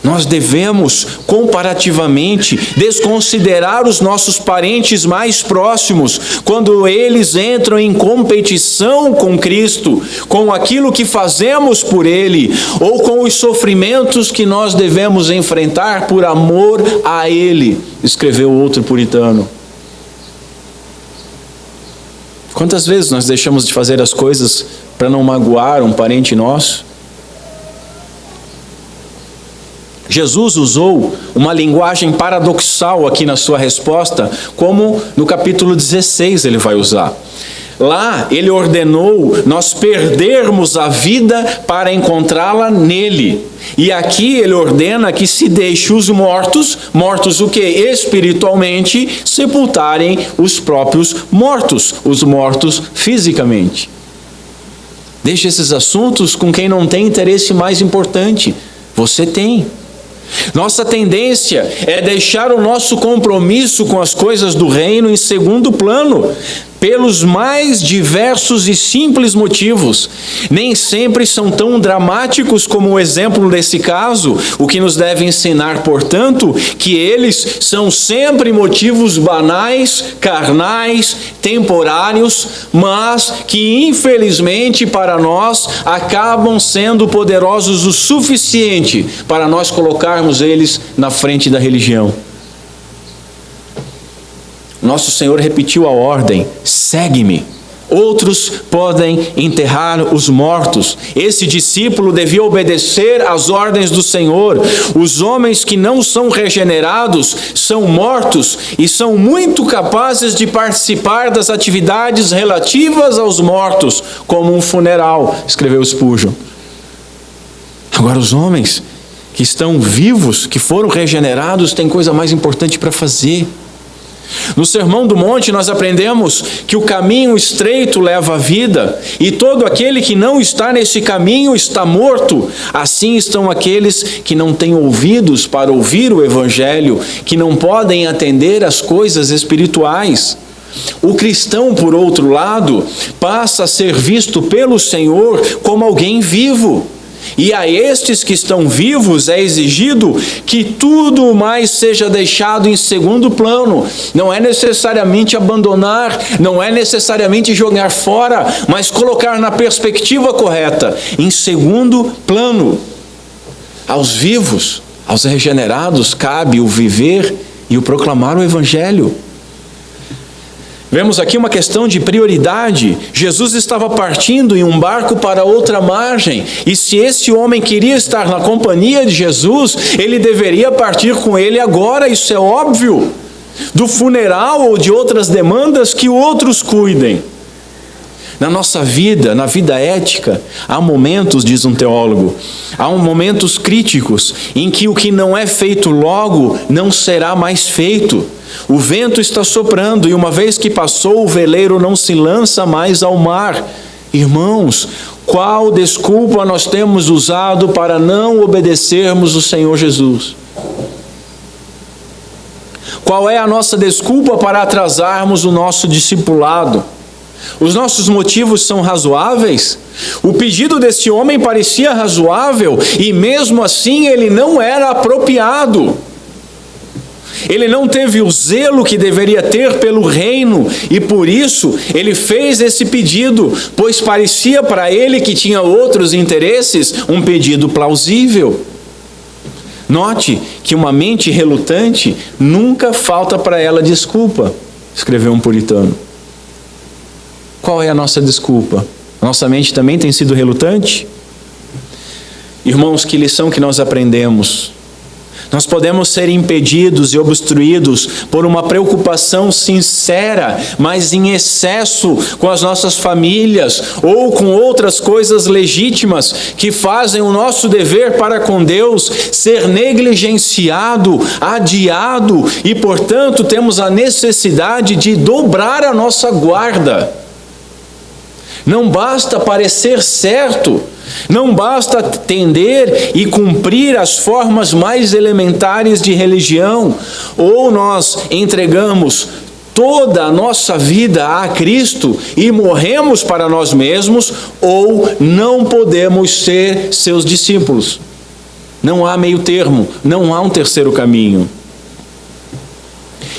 Nós devemos, comparativamente, desconsiderar os nossos parentes mais próximos quando eles entram em competição com Cristo, com aquilo que fazemos por Ele, ou com os sofrimentos que nós devemos enfrentar por amor a Ele, escreveu outro puritano. Quantas vezes nós deixamos de fazer as coisas para não magoar um parente nosso? Jesus usou uma linguagem paradoxal aqui na sua resposta, como no capítulo 16 ele vai usar. Lá ele ordenou nós perdermos a vida para encontrá-la nele. E aqui ele ordena que se deixe os mortos o que? Espiritualmente, sepultarem os próprios mortos, os mortos fisicamente. Deixe esses assuntos com quem não tem interesse mais importante. Você tem. Nossa tendência é deixar o nosso compromisso com as coisas do reino em segundo plano, pelos mais diversos e simples motivos. Nem sempre são tão dramáticos como o exemplo desse caso, o que nos deve ensinar, portanto, que eles são sempre motivos banais, carnais, temporários, mas que infelizmente para nós acabam sendo poderosos o suficiente para nós colocarmos eles na frente da religião. Nosso Senhor repetiu a ordem: segue-me. Outros podem enterrar os mortos. Esse discípulo devia obedecer às ordens do Senhor. Os homens que não são regenerados são mortos e são muito capazes de participar das atividades relativas aos mortos, como um funeral, escreveu Spurgeon. Agora, os homens que estão vivos, que foram regenerados, têm coisa mais importante para fazer. No Sermão do Monte nós aprendemos que o caminho estreito leva à vida, e todo aquele que não está nesse caminho está morto. Assim estão aqueles que não têm ouvidos para ouvir o Evangelho, que não podem atender às coisas espirituais. O cristão, por outro lado, passa a ser visto pelo Senhor como alguém vivo. E a estes que estão vivos é exigido que tudo mais seja deixado em segundo plano. Não é necessariamente abandonar, não é necessariamente jogar fora, mas colocar na perspectiva correta, em segundo plano. Aos vivos, aos regenerados, cabe o viver e o proclamar o Evangelho. Vemos aqui uma questão de prioridade. Jesus estava partindo em um barco para outra margem, e se esse homem queria estar na companhia de Jesus, ele deveria partir com ele agora, isso é óbvio. Do funeral ou de outras demandas, que outros cuidem. Na nossa vida, na vida ética, há momentos, diz um teólogo, há momentos críticos em que o que não é feito logo não será mais feito. O vento está soprando e uma vez que passou, o veleiro não se lança mais ao mar. Irmãos, qual desculpa nós temos usado para não obedecermos o Senhor Jesus? Qual é a nossa desculpa para atrasarmos o nosso discipulado? Os nossos motivos são razoáveis? O pedido desse homem parecia razoável e mesmo assim ele não era apropriado. Ele não teve o zelo que deveria ter pelo reino e por isso ele fez esse pedido, pois parecia para ele que tinha outros interesses, um pedido plausível. Note que uma mente relutante nunca falta para ela desculpa, escreveu um puritano. Qual é a nossa desculpa? Nossa mente também tem sido relutante? Irmãos, que lição que nós aprendemos? Nós podemos ser impedidos e obstruídos por uma preocupação sincera, mas em excesso com as nossas famílias ou com outras coisas legítimas que fazem o nosso dever para com Deus ser negligenciado, adiado e, portanto, temos a necessidade de dobrar a nossa guarda. Não basta parecer certo, não basta atender e cumprir as formas mais elementares de religião, ou nós entregamos toda a nossa vida a Cristo e morremos para nós mesmos, ou não podemos ser seus discípulos. Não há meio termo, não há um terceiro caminho.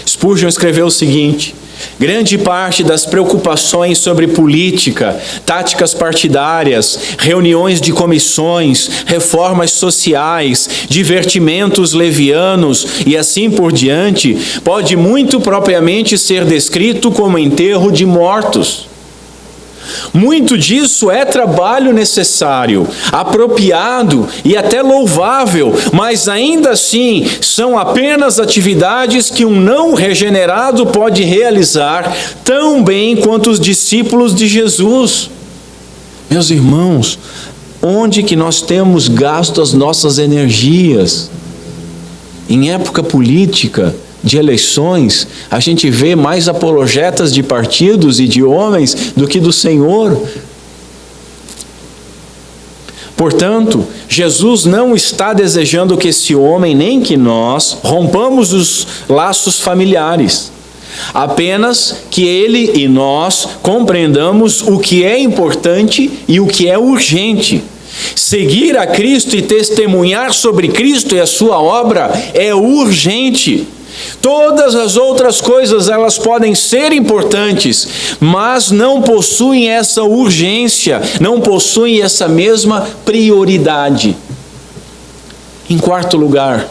Spurgeon escreveu o seguinte: grande parte das preocupações sobre política, táticas partidárias, reuniões de comissões, reformas sociais, divertimentos levianos e assim por diante, pode muito propriamente ser descrito como enterro de mortos. Muito disso é trabalho necessário, apropriado e até louvável, mas ainda assim são apenas atividades que um não regenerado pode realizar tão bem quanto os discípulos de Jesus. Meus irmãos, onde que nós temos gasto as nossas energias? Em época política, de eleições, a gente vê mais apologetas de partidos e de homens do que do Senhor. Portanto, Jesus não está desejando que esse homem, nem que nós, rompamos os laços familiares. Apenas que ele e nós compreendamos o que é importante e o que é urgente. Seguir a Cristo e testemunhar sobre Cristo e a sua obra é urgente. Todas as outras coisas elas podem ser importantes, mas não possuem essa urgência, não possuem essa mesma prioridade. Em quarto lugar,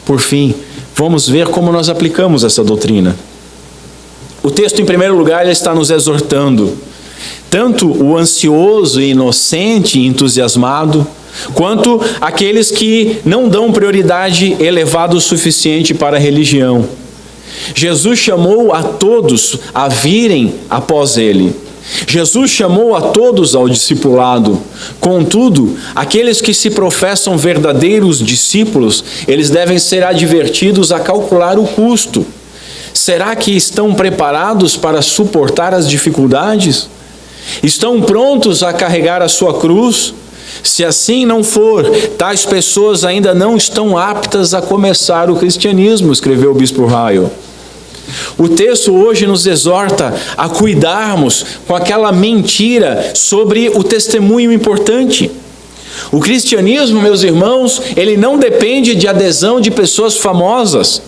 por fim, vamos ver como nós aplicamos essa doutrina. O texto, em primeiro lugar, ele está nos exortando, tanto o ansioso e inocente e entusiasmado, quanto aqueles que não dão prioridade elevada o suficiente para a religião. Jesus chamou a todos a virem após ele. Jesus chamou a todos ao discipulado. Contudo, aqueles que se professam verdadeiros discípulos, eles devem ser advertidos a calcular o custo. Será que estão preparados para suportar as dificuldades? Estão prontos a carregar a sua cruz? Se assim não for, tais pessoas ainda não estão aptas a começar o cristianismo, escreveu o bispo Ryle. O texto hoje nos exorta a cuidarmos com aquela mentira sobre o testemunho importante. O cristianismo, meus irmãos, ele não depende de adesão de pessoas famosas.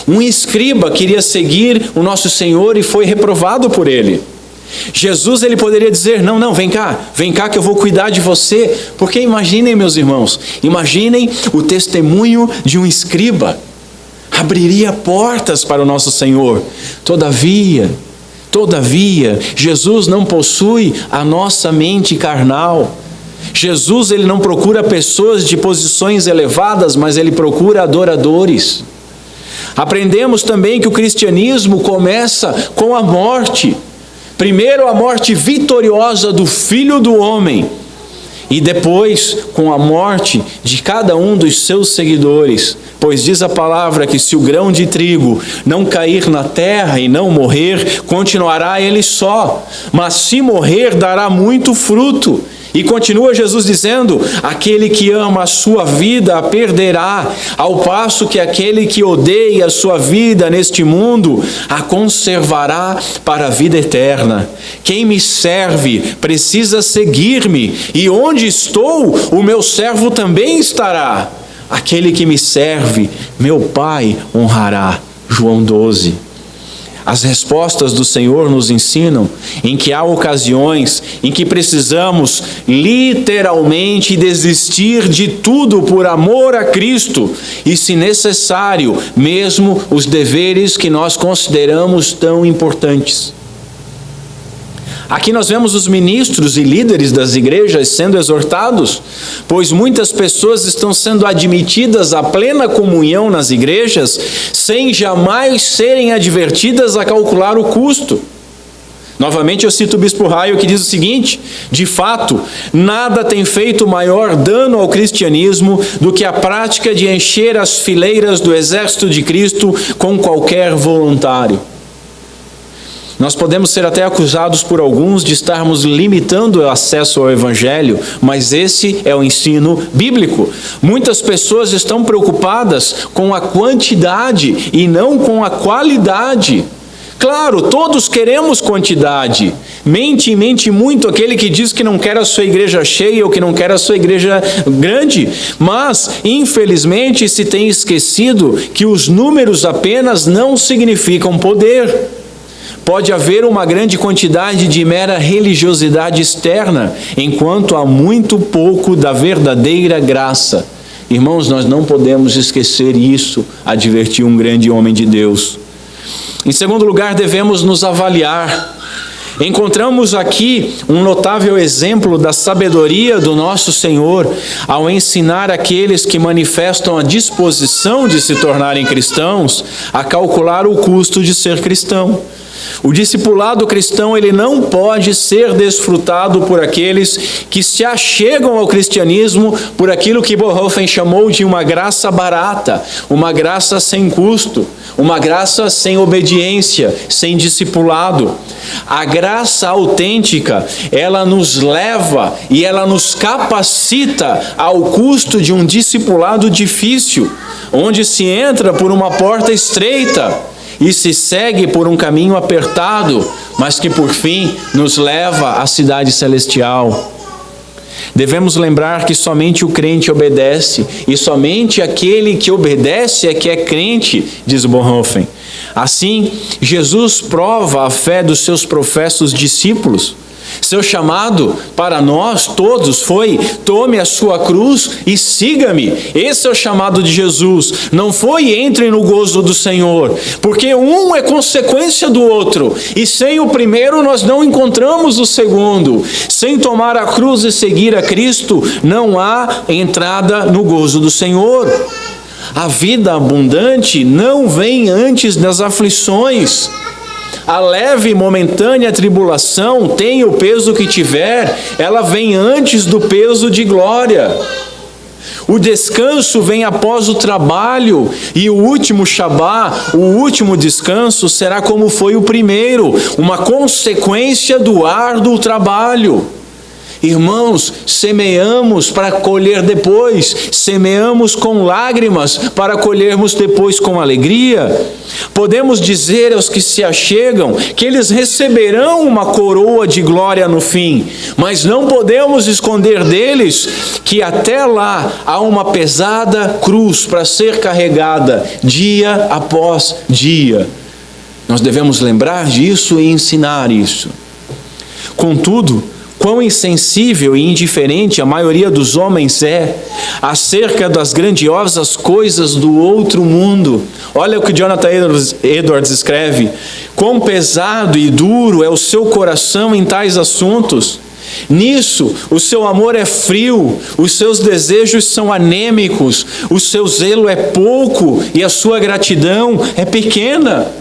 Um escriba queria seguir o nosso Senhor e foi reprovado por ele. Jesus, ele poderia dizer, não, vem cá que eu vou cuidar de você, porque imaginem, meus irmãos, imaginem o testemunho de um escriba, abriria portas para o nosso Senhor. Todavia, Todavia, Jesus não possui a nossa mente carnal. Jesus, ele não procura pessoas de posições elevadas, mas ele procura adoradores. Aprendemos também que o cristianismo começa com a morte. Primeiro, a morte vitoriosa do Filho do Homem, e depois com a morte de cada um dos seus seguidores. Pois diz a palavra que se o grão de trigo não cair na terra e não morrer, continuará ele só, mas se morrer, dará muito fruto. E continua Jesus dizendo: aquele que ama a sua vida a perderá, ao passo que aquele que odeia a sua vida neste mundo a conservará para a vida eterna. Quem me serve precisa seguir-me, e onde estou, o meu servo também estará. Aquele que me serve, meu Pai honrará. João 12. As respostas do Senhor nos ensinam em que há ocasiões em que precisamos literalmente desistir de tudo por amor a Cristo e, se necessário, mesmo os deveres que nós consideramos tão importantes. Aqui nós vemos os ministros e líderes das igrejas sendo exortados, pois muitas pessoas estão sendo admitidas à plena comunhão nas igrejas sem jamais serem advertidas a calcular o custo. Novamente eu cito o Bispo Raio, que diz o seguinte: de fato, nada tem feito maior dano ao cristianismo do que a prática de encher as fileiras do exército de Cristo com qualquer voluntário. Nós podemos ser até acusados por alguns de estarmos limitando o acesso ao Evangelho, mas esse é o ensino bíblico. Muitas pessoas estão preocupadas com a quantidade e não com a qualidade. Claro, todos queremos quantidade. Mente muito aquele que diz que não quer a sua igreja cheia ou que não quer a sua igreja grande. Mas, infelizmente, se tem esquecido que os números apenas não significam poder. Pode haver uma grande quantidade de mera religiosidade externa, enquanto há muito pouco da verdadeira graça. Irmãos, nós não podemos esquecer isso, advertiu um grande homem de Deus. Em segundo lugar, devemos nos avaliar. Encontramos aqui um notável exemplo da sabedoria do nosso Senhor ao ensinar aqueles que manifestam a disposição de se tornarem cristãos a calcular o custo de ser cristão. O discipulado cristão, ele não pode ser desfrutado por aqueles que se achegam ao cristianismo por aquilo que Bonhoeffer chamou de uma graça barata, uma graça sem custo, uma graça sem obediência, sem discipulado. A graça autêntica, ela nos leva e ela nos capacita ao custo de um discipulado difícil, onde se entra por uma porta estreita e se segue por um caminho apertado, mas que por fim nos leva à cidade celestial. Devemos lembrar que somente o crente obedece, e somente aquele que obedece é que é crente, diz Bonhoeffer. Assim, Jesus prova a fé dos seus professos discípulos. Seu chamado para nós todos foi: tome a sua cruz e siga-me. Esse é o chamado de Jesus. Não foi: entre no gozo do Senhor, porque um é consequência do outro, e sem o primeiro nós não encontramos o segundo. Sem tomar a cruz e seguir a Cristo, não há entrada no gozo do Senhor. A vida abundante não vem antes das aflições. A leve e momentânea tribulação, tenha o peso que tiver, ela vem antes do peso de glória. O descanso vem após o trabalho, e o último Shabá, o último descanso, será como foi o primeiro, uma consequência do árduo trabalho. Irmãos, semeamos para colher depois, semeamos com lágrimas para colhermos depois com alegria. Podemos dizer aos que se achegam que eles receberão uma coroa de glória no fim, mas não podemos esconder deles que até lá há uma pesada cruz para ser carregada dia após dia. Nós devemos lembrar disso e ensinar isso. Contudo, Quão insensível e indiferente a maioria dos homens é acerca das grandiosas coisas do outro mundo. Olha o que Jonathan Edwards escreve: quão pesado e duro é o seu coração em tais assuntos. Nisso, o seu amor é frio, os seus desejos são anêmicos, o seu zelo é pouco e a sua gratidão é pequena.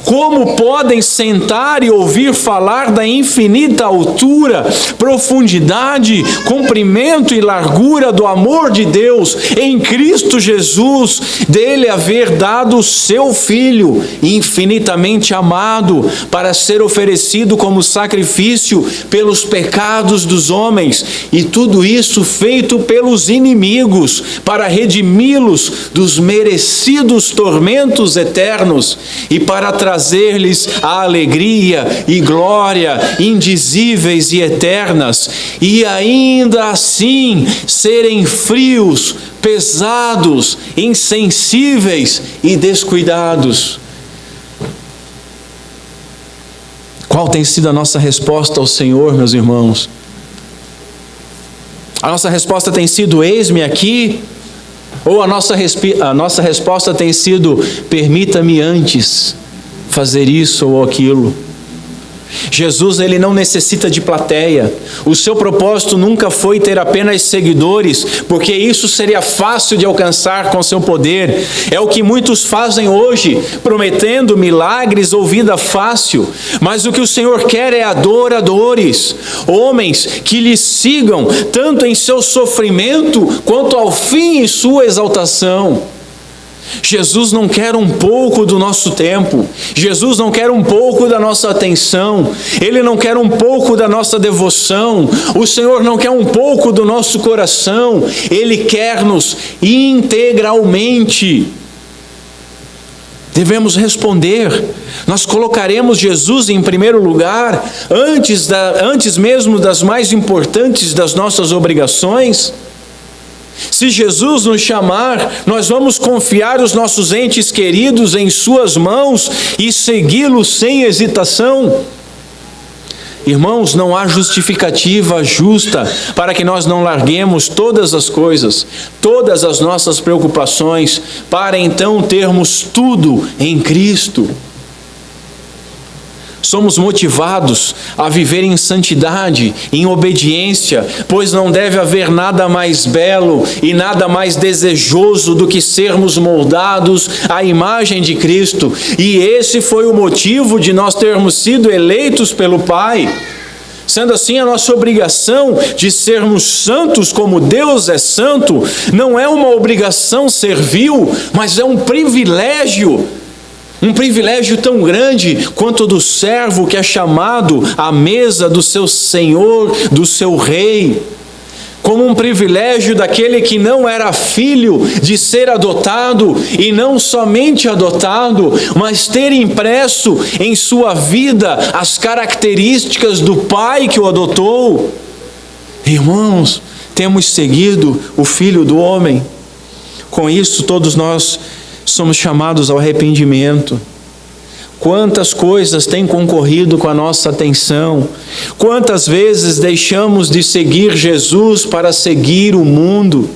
Como podem sentar e ouvir falar da infinita altura, profundidade, comprimento e largura do amor de Deus em Cristo Jesus, dele haver dado o seu Filho, infinitamente amado, para ser oferecido como sacrifício pelos pecados dos homens, e tudo isso feito pelos inimigos, para redimi-los dos merecidos tormentos eternos e para trazer-lhes a alegria e glória indizíveis e eternas, e ainda assim serem frios, pesados, insensíveis e descuidados. Qual tem sido a nossa resposta ao Senhor, meus irmãos? A nossa resposta tem sido: eis-me aqui? Ou a nossa resposta tem sido: permita-me antes fazer isso ou aquilo? Jesus, ele não necessita de plateia. O seu propósito nunca foi ter apenas seguidores, porque isso seria fácil de alcançar com seu poder. É o que muitos fazem hoje, prometendo milagres ou vida fácil. Mas o que o Senhor quer é adoradores, homens que lhe sigam, tanto em seu sofrimento, quanto ao fim em sua exaltação. Jesus não quer um pouco do nosso tempo, Jesus não quer um pouco da nossa atenção, Ele não quer um pouco da nossa devoção, o Senhor não quer um pouco do nosso coração, Ele quer-nos integralmente. Devemos responder: nós colocaremos Jesus em primeiro lugar, antes mesmo das mais importantes das nossas obrigações? Se Jesus nos chamar, nós vamos confiar os nossos entes queridos em suas mãos e segui-lo sem hesitação? Irmãos, não há justificativa justa para que nós não larguemos todas as coisas, todas as nossas preocupações, para então termos tudo em Cristo. Somos motivados a viver em santidade, em obediência, pois não deve haver nada mais belo e nada mais desejoso do que sermos moldados à imagem de Cristo. E esse foi o motivo de nós termos sido eleitos pelo Pai. Sendo assim, a nossa obrigação de sermos santos como Deus é santo, não é uma obrigação servil, mas é um privilégio. Um privilégio tão grande quanto o do servo que é chamado à mesa do seu Senhor, do seu Rei. Como um privilégio daquele que não era filho de ser adotado, e não somente adotado, mas ter impresso em sua vida as características do Pai que o adotou. Irmãos, temos seguido o Filho do Homem. Com isso, todos nós somos chamados ao arrependimento. Quantas coisas têm concorrido com a nossa atenção? Quantas vezes deixamos de seguir Jesus para seguir o mundo?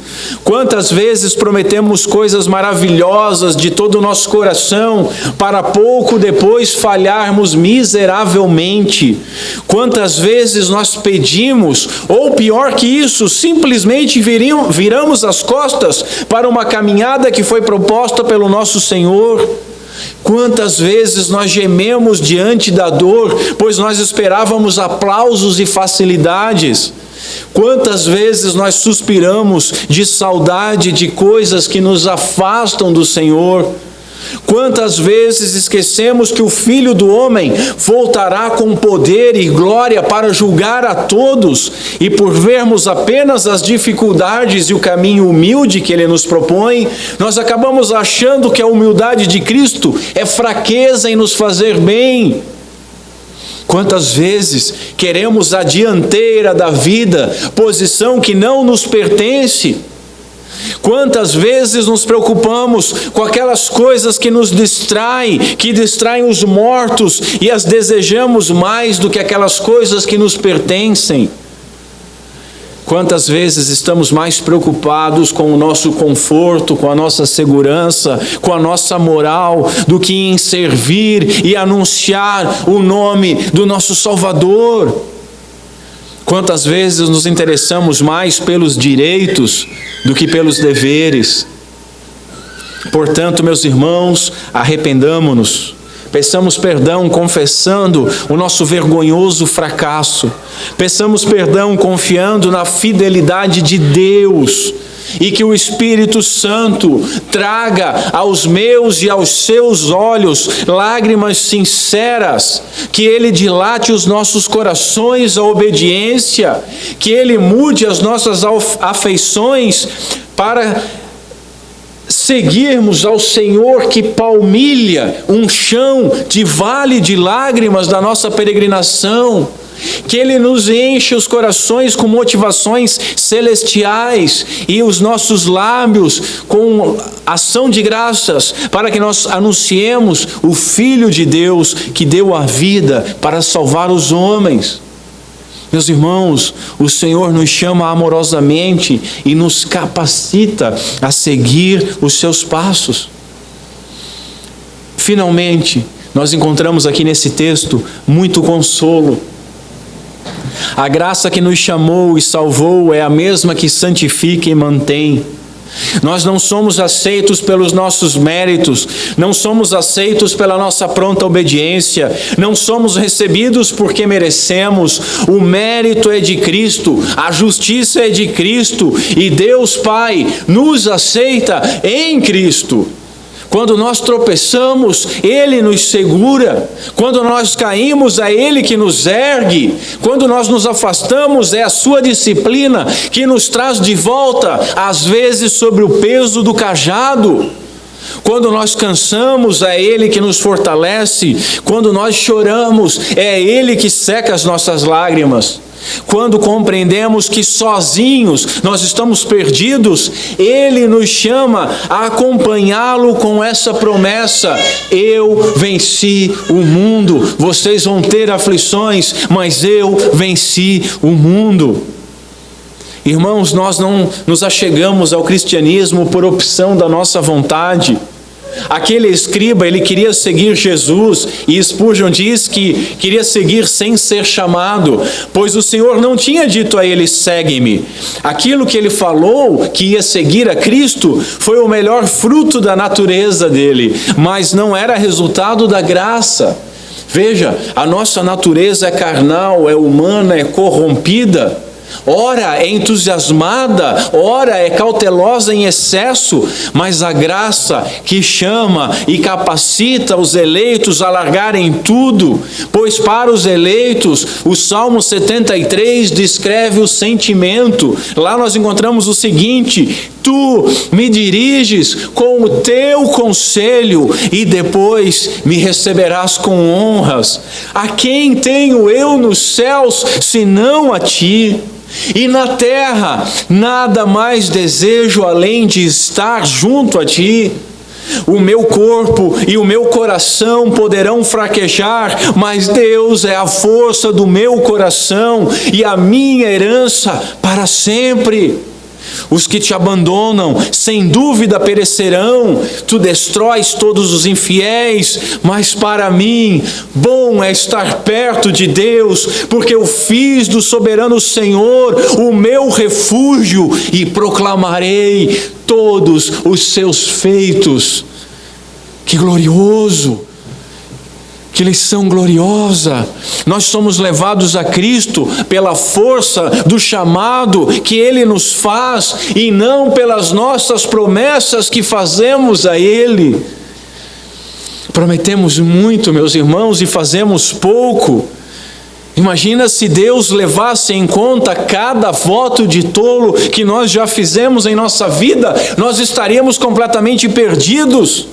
Quantas vezes prometemos coisas maravilhosas de todo o nosso coração para pouco depois falharmos miseravelmente? Quantas vezes nós pedimos, ou pior que isso, simplesmente viramos as costas para uma caminhada que foi proposta pelo nosso Senhor? Quantas vezes nós gememos diante da dor, pois nós esperávamos aplausos e facilidades? Quantas vezes nós suspiramos de saudade de coisas que nos afastam do Senhor? Quantas vezes esquecemos que o Filho do Homem voltará com poder e glória para julgar a todos, e por vermos apenas as dificuldades e o caminho humilde que Ele nos propõe, nós acabamos achando que a humildade de Cristo é fraqueza em nos fazer bem. Quantas vezes queremos a dianteira da vida, posição que não nos pertence? Quantas vezes nos preocupamos com aquelas coisas que nos distraem, que distraem os mortos, e as desejamos mais do que aquelas coisas que nos pertencem? Quantas vezes estamos mais preocupados com o nosso conforto, com a nossa segurança, com a nossa moral, do que em servir e anunciar o nome do nosso Salvador? Quantas vezes nos interessamos mais pelos direitos do que pelos deveres? Portanto, meus irmãos, arrependamo-nos. Peçamos perdão confessando o nosso vergonhoso fracasso. Peçamos perdão confiando na fidelidade de Deus. E que o Espírito Santo traga aos meus e aos seus olhos lágrimas sinceras. Que Ele dilate os nossos corações à obediência. Que Ele mude as nossas afeições para seguirmos ao Senhor que palmilha um chão de vale de lágrimas da nossa peregrinação. Que Ele nos enche os corações com motivações celestiais e os nossos lábios com ação de graças, para que nós anunciemos o Filho de Deus que deu a vida para salvar os homens. Meus irmãos, o Senhor nos chama amorosamente e nos capacita a seguir os seus passos. Finalmente, nós encontramos aqui nesse texto muito consolo. A graça que nos chamou e salvou é a mesma que santifica e mantém. Nós não somos aceitos pelos nossos méritos, não somos aceitos pela nossa pronta obediência, não somos recebidos porque merecemos. O mérito é de Cristo, a justiça é de Cristo, e Deus Pai nos aceita em Cristo. Quando nós tropeçamos, Ele nos segura. Quando nós caímos, é Ele que nos ergue. Quando nós nos afastamos, é a sua disciplina que nos traz de volta, às vezes sobre o peso do cajado. Quando nós cansamos, é Ele que nos fortalece. Quando nós choramos, é Ele que seca as nossas lágrimas. Quando compreendemos que sozinhos nós estamos perdidos, Ele nos chama a acompanhá-lo com essa promessa: eu venci o mundo. Vocês vão ter aflições, mas eu venci o mundo. Irmãos, nós não nos achegamos ao cristianismo por opção da nossa vontade. Aquele escriba, ele queria seguir Jesus, e Spurgeon diz que queria seguir sem ser chamado, pois o Senhor não tinha dito a ele: segue-me. Aquilo que ele falou, que ia seguir a Cristo, foi o melhor fruto da natureza dele, mas não era resultado da graça. Veja, a nossa natureza é carnal, é humana, é corrompida. Ora é entusiasmada, ora é cautelosa em excesso, mas a graça que chama e capacita os eleitos a largarem tudo, pois para os eleitos, o Salmo 73 descreve o sentimento. Lá nós encontramos o seguinte: tu me diriges com o teu conselho e depois me receberás com honras. A quem tenho eu nos céus, senão a ti? E na terra, nada mais desejo além de estar junto a ti. O meu corpo e o meu coração poderão fraquejar, mas Deus é a força do meu coração e a minha herança para sempre. Os que te abandonam, sem dúvida perecerão. Tu destróis todos os infiéis, mas para mim, bom é estar perto de Deus, porque eu fiz do soberano Senhor o meu refúgio e proclamarei todos os seus feitos. Que glorioso! Que lição gloriosa! Nós somos levados a Cristo pela força do chamado que Ele nos faz e não pelas nossas promessas que fazemos a Ele. Prometemos muito, meus irmãos, e fazemos pouco. Imagina se Deus levasse em conta cada voto de tolo que nós já fizemos em nossa vida, nós estaríamos completamente perdidos.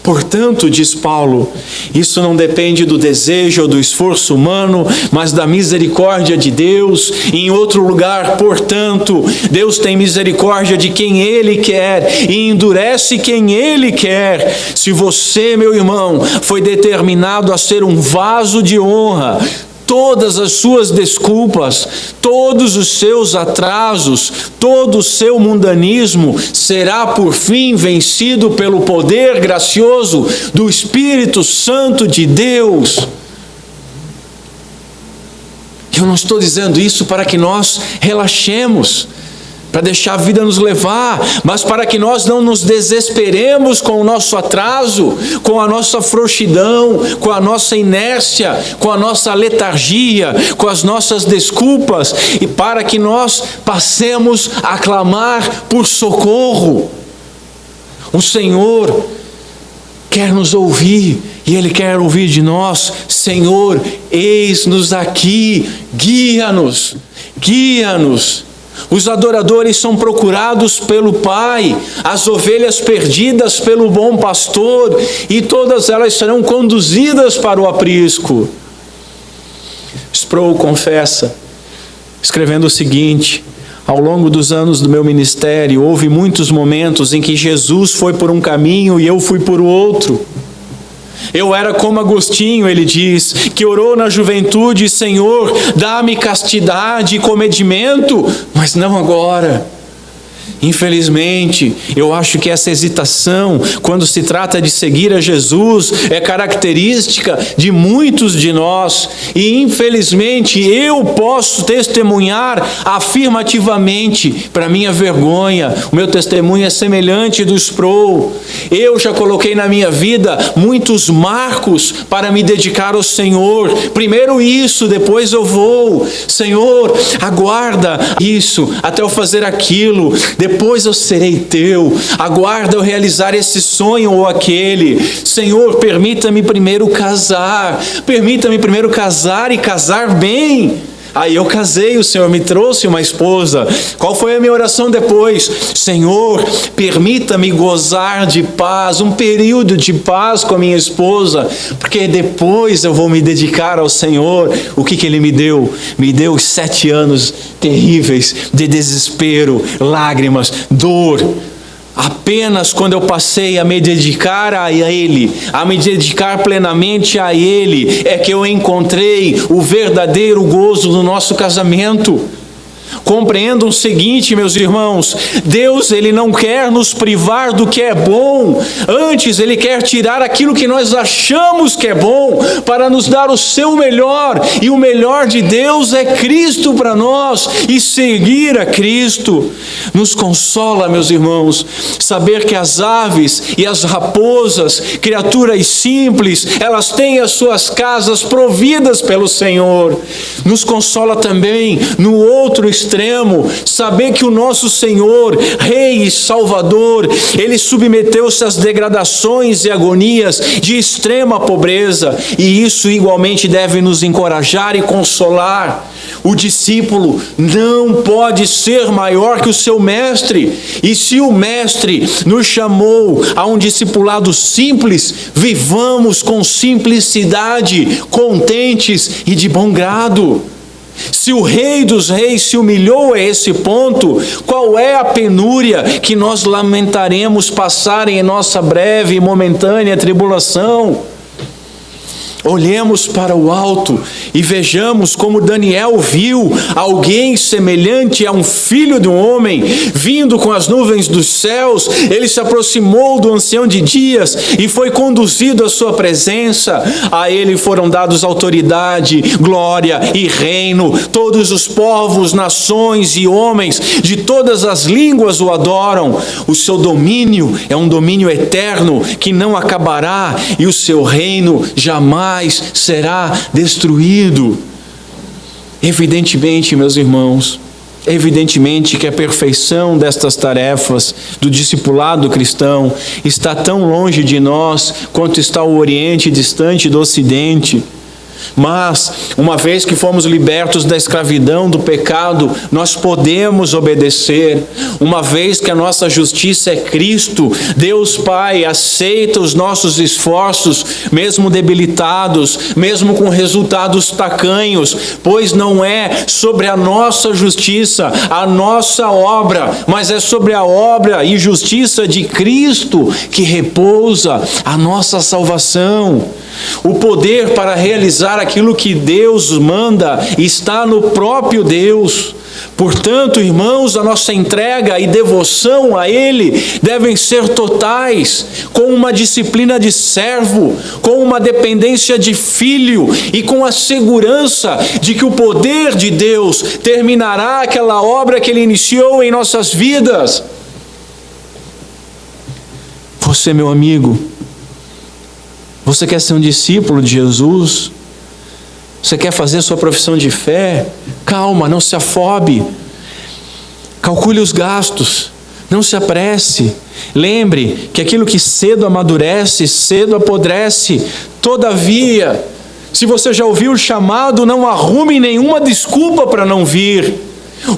Portanto, diz Paulo, isso não depende do desejo ou do esforço humano, mas da misericórdia de Deus. Em outro lugar, portanto, Deus tem misericórdia de quem Ele quer e endurece quem Ele quer. Se você, meu irmão, foi determinado a ser um vaso de honra, todas as suas desculpas, todos os seus atrasos, todo o seu mundanismo será por fim vencido pelo poder gracioso do Espírito Santo de Deus. Eu não estou dizendo isso para que nós relaxemos, para deixar a vida nos levar, mas para que nós não nos desesperemos com o nosso atraso, com a nossa frouxidão, com a nossa inércia, com a nossa letargia, com as nossas desculpas, e para que nós passemos a clamar por socorro. O Senhor quer nos ouvir, e Ele quer ouvir de nós: Senhor, eis-nos aqui, guia-nos, guia-nos. Os adoradores são procurados pelo Pai, as ovelhas perdidas pelo bom pastor, e todas elas serão conduzidas para o aprisco. Sproul confessa, escrevendo o seguinte: ao longo dos anos do meu ministério, houve muitos momentos em que Jesus foi por um caminho e eu fui por outro. Eu era como Agostinho, ele diz, que orou na juventude: Senhor, dá-me castidade e comedimento, mas não agora. Infelizmente, eu acho que essa hesitação, quando se trata de seguir a Jesus, é característica de muitos de nós. E infelizmente, eu posso testemunhar afirmativamente, para minha vergonha, o meu testemunho é semelhante do Sproul. Eu já coloquei na minha vida muitos marcos para me dedicar ao Senhor. Primeiro isso, depois eu vou. Senhor, aguarda isso até eu fazer aquilo. Depois eu serei teu. Aguarda eu realizar esse sonho ou aquele. Senhor, permita-me primeiro casar. Permita-me primeiro casar e casar bem. Aí eu casei, o Senhor me trouxe uma esposa. Qual foi a minha oração depois? Senhor, permita-me gozar de paz, um período de paz com a minha esposa, porque depois eu vou me dedicar ao Senhor. O que Ele me deu? Me deu 7 anos terríveis de desespero, lágrimas, dor. Apenas quando eu passei a me dedicar a Ele, a me dedicar plenamente a Ele, é que eu encontrei o verdadeiro gozo do nosso casamento. Compreendam o seguinte, meus irmãos: Deus, Ele não quer nos privar do que é bom, antes Ele quer tirar aquilo que nós achamos que é bom, para nos dar o seu melhor, e o melhor de Deus é Cristo para nós, e seguir a Cristo. Nos consola, meus irmãos, saber que as aves e as raposas, criaturas simples, elas têm as suas casas providas pelo Senhor. Nos consola também, no outro extremo, saber que o nosso Senhor, Rei e Salvador, Ele submeteu-se às degradações e agonias de extrema pobreza, e isso igualmente deve nos encorajar e consolar. O discípulo não pode ser maior que o seu mestre, e se o mestre nos chamou a um discipulado simples, vivamos com simplicidade, contentes e de bom grado. Se o Rei dos Reis se humilhou a esse ponto, qual é a penúria que nós lamentaremos passar em nossa breve e momentânea tribulação? Olhemos para o alto e vejamos como Daniel viu alguém semelhante a um filho de um homem vindo com as nuvens dos céus. Ele se aproximou do ancião de dias e foi conduzido à sua presença. A ele foram dados autoridade, glória e reino. Todos os povos, nações e homens de todas as línguas o adoram. O seu domínio é um domínio eterno que não acabará, e o seu reino jamais será destruído. Evidentemente, meus irmãos, evidentemente que a perfeição destas tarefas do discipulado cristão está tão longe de nós quanto está o Oriente distante do Ocidente. Mas, uma vez que fomos libertos da escravidão, do pecado, nós podemos obedecer. Uma vez que a nossa justiça é Cristo, Deus Pai aceita os nossos esforços, mesmo debilitados, mesmo com resultados tacanhos, pois não é sobre a nossa justiça, a nossa obra, mas é sobre a obra e justiça de Cristo que repousa a nossa salvação. O poder para realizar aquilo que Deus manda está no próprio Deus. Portanto, irmãos, a nossa entrega e devoção a Ele devem ser totais, com uma disciplina de servo, com uma dependência de filho e com a segurança de que o poder de Deus terminará aquela obra que Ele iniciou em nossas vidas. Você, meu amigo, você quer ser um discípulo de Jesus? Você quer fazer sua profissão de fé? Calma, não se afobe. Calcule os gastos. Não se apresse. Lembre que aquilo que cedo amadurece, cedo apodrece. Todavia, se você já ouviu o chamado, não arrume nenhuma desculpa para não vir.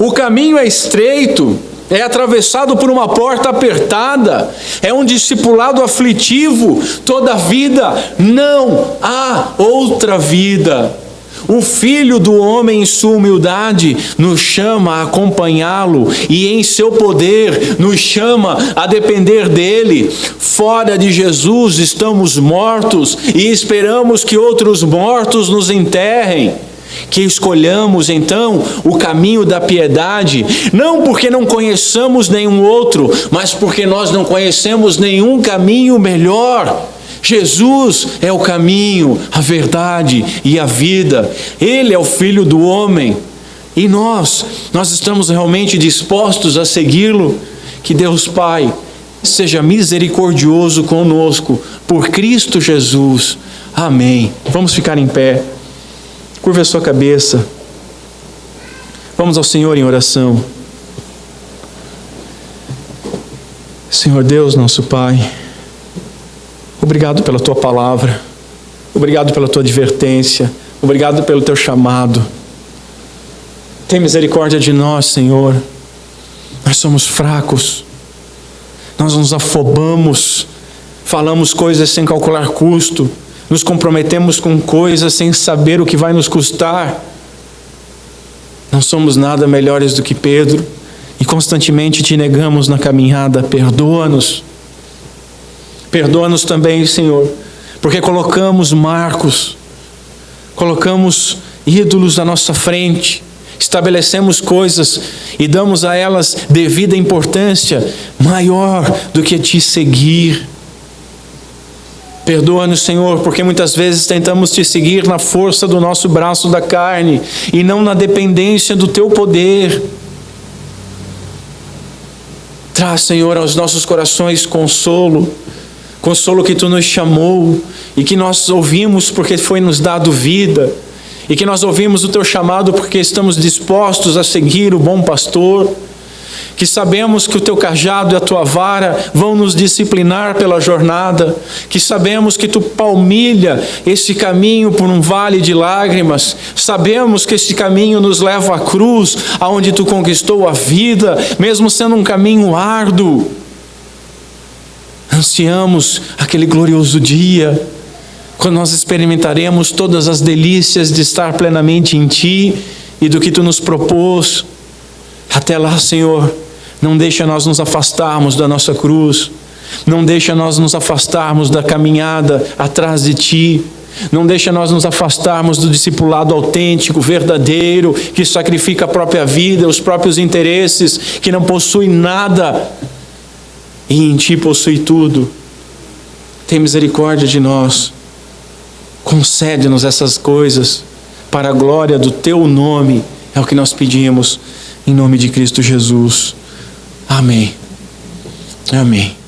O caminho é estreito. É atravessado por uma porta apertada, é um discipulado aflitivo, toda vida, não há outra vida. O Filho do Homem, em sua humildade, nos chama a acompanhá-lo e em seu poder nos chama a depender dele. Fora de Jesus estamos mortos e esperamos que outros mortos nos enterrem. Que escolhamos então o caminho da piedade, não porque não conheçamos nenhum outro, mas porque nós não conhecemos nenhum caminho melhor. Jesus é o caminho, a verdade e a vida. Ele é o Filho do Homem. E nós estamos realmente dispostos a segui-lo? Que Deus Pai seja misericordioso conosco, por Cristo Jesus. Amém. Vamos ficar em pé. Curva a sua cabeça. Vamos ao Senhor em oração. Senhor Deus, nosso Pai, obrigado pela Tua palavra, obrigado pela Tua advertência, obrigado pelo Teu chamado. Tem misericórdia de nós, Senhor. Nós somos fracos, nós nos afobamos, falamos coisas sem calcular custo, nos comprometemos com coisas sem saber o que vai nos custar. Não somos nada melhores do que Pedro e constantemente te negamos na caminhada. Perdoa-nos. Perdoa-nos também, Senhor, porque colocamos marcos, colocamos ídolos à nossa frente, estabelecemos coisas e damos a elas devida importância maior do que te seguir. Perdoa-nos, Senhor, porque muitas vezes tentamos te seguir na força do nosso braço da carne e não na dependência do teu poder. Traz, Senhor, aos nossos corações consolo, consolo que tu nos chamou e que nós ouvimos porque foi nos dado vida, e que nós ouvimos o teu chamado porque estamos dispostos a seguir o bom pastor, que sabemos que o teu cajado e a tua vara vão nos disciplinar pela jornada, que sabemos que tu palmilha esse caminho por um vale de lágrimas, sabemos que esse caminho nos leva à cruz, aonde tu conquistou a vida, mesmo sendo um caminho árduo. Ansiamos aquele glorioso dia, quando nós experimentaremos todas as delícias de estar plenamente em ti e do que tu nos propôs. Até lá, Senhor, não deixa nós nos afastarmos da nossa cruz, não deixa nós nos afastarmos da caminhada atrás de ti, não deixa nós nos afastarmos do discipulado autêntico, verdadeiro, que sacrifica a própria vida, os próprios interesses, que não possui nada e em ti possui tudo. Tem misericórdia de nós, concede-nos essas coisas para a glória do teu nome, é o que nós pedimos, em nome de Cristo Jesus. Amém. Amém.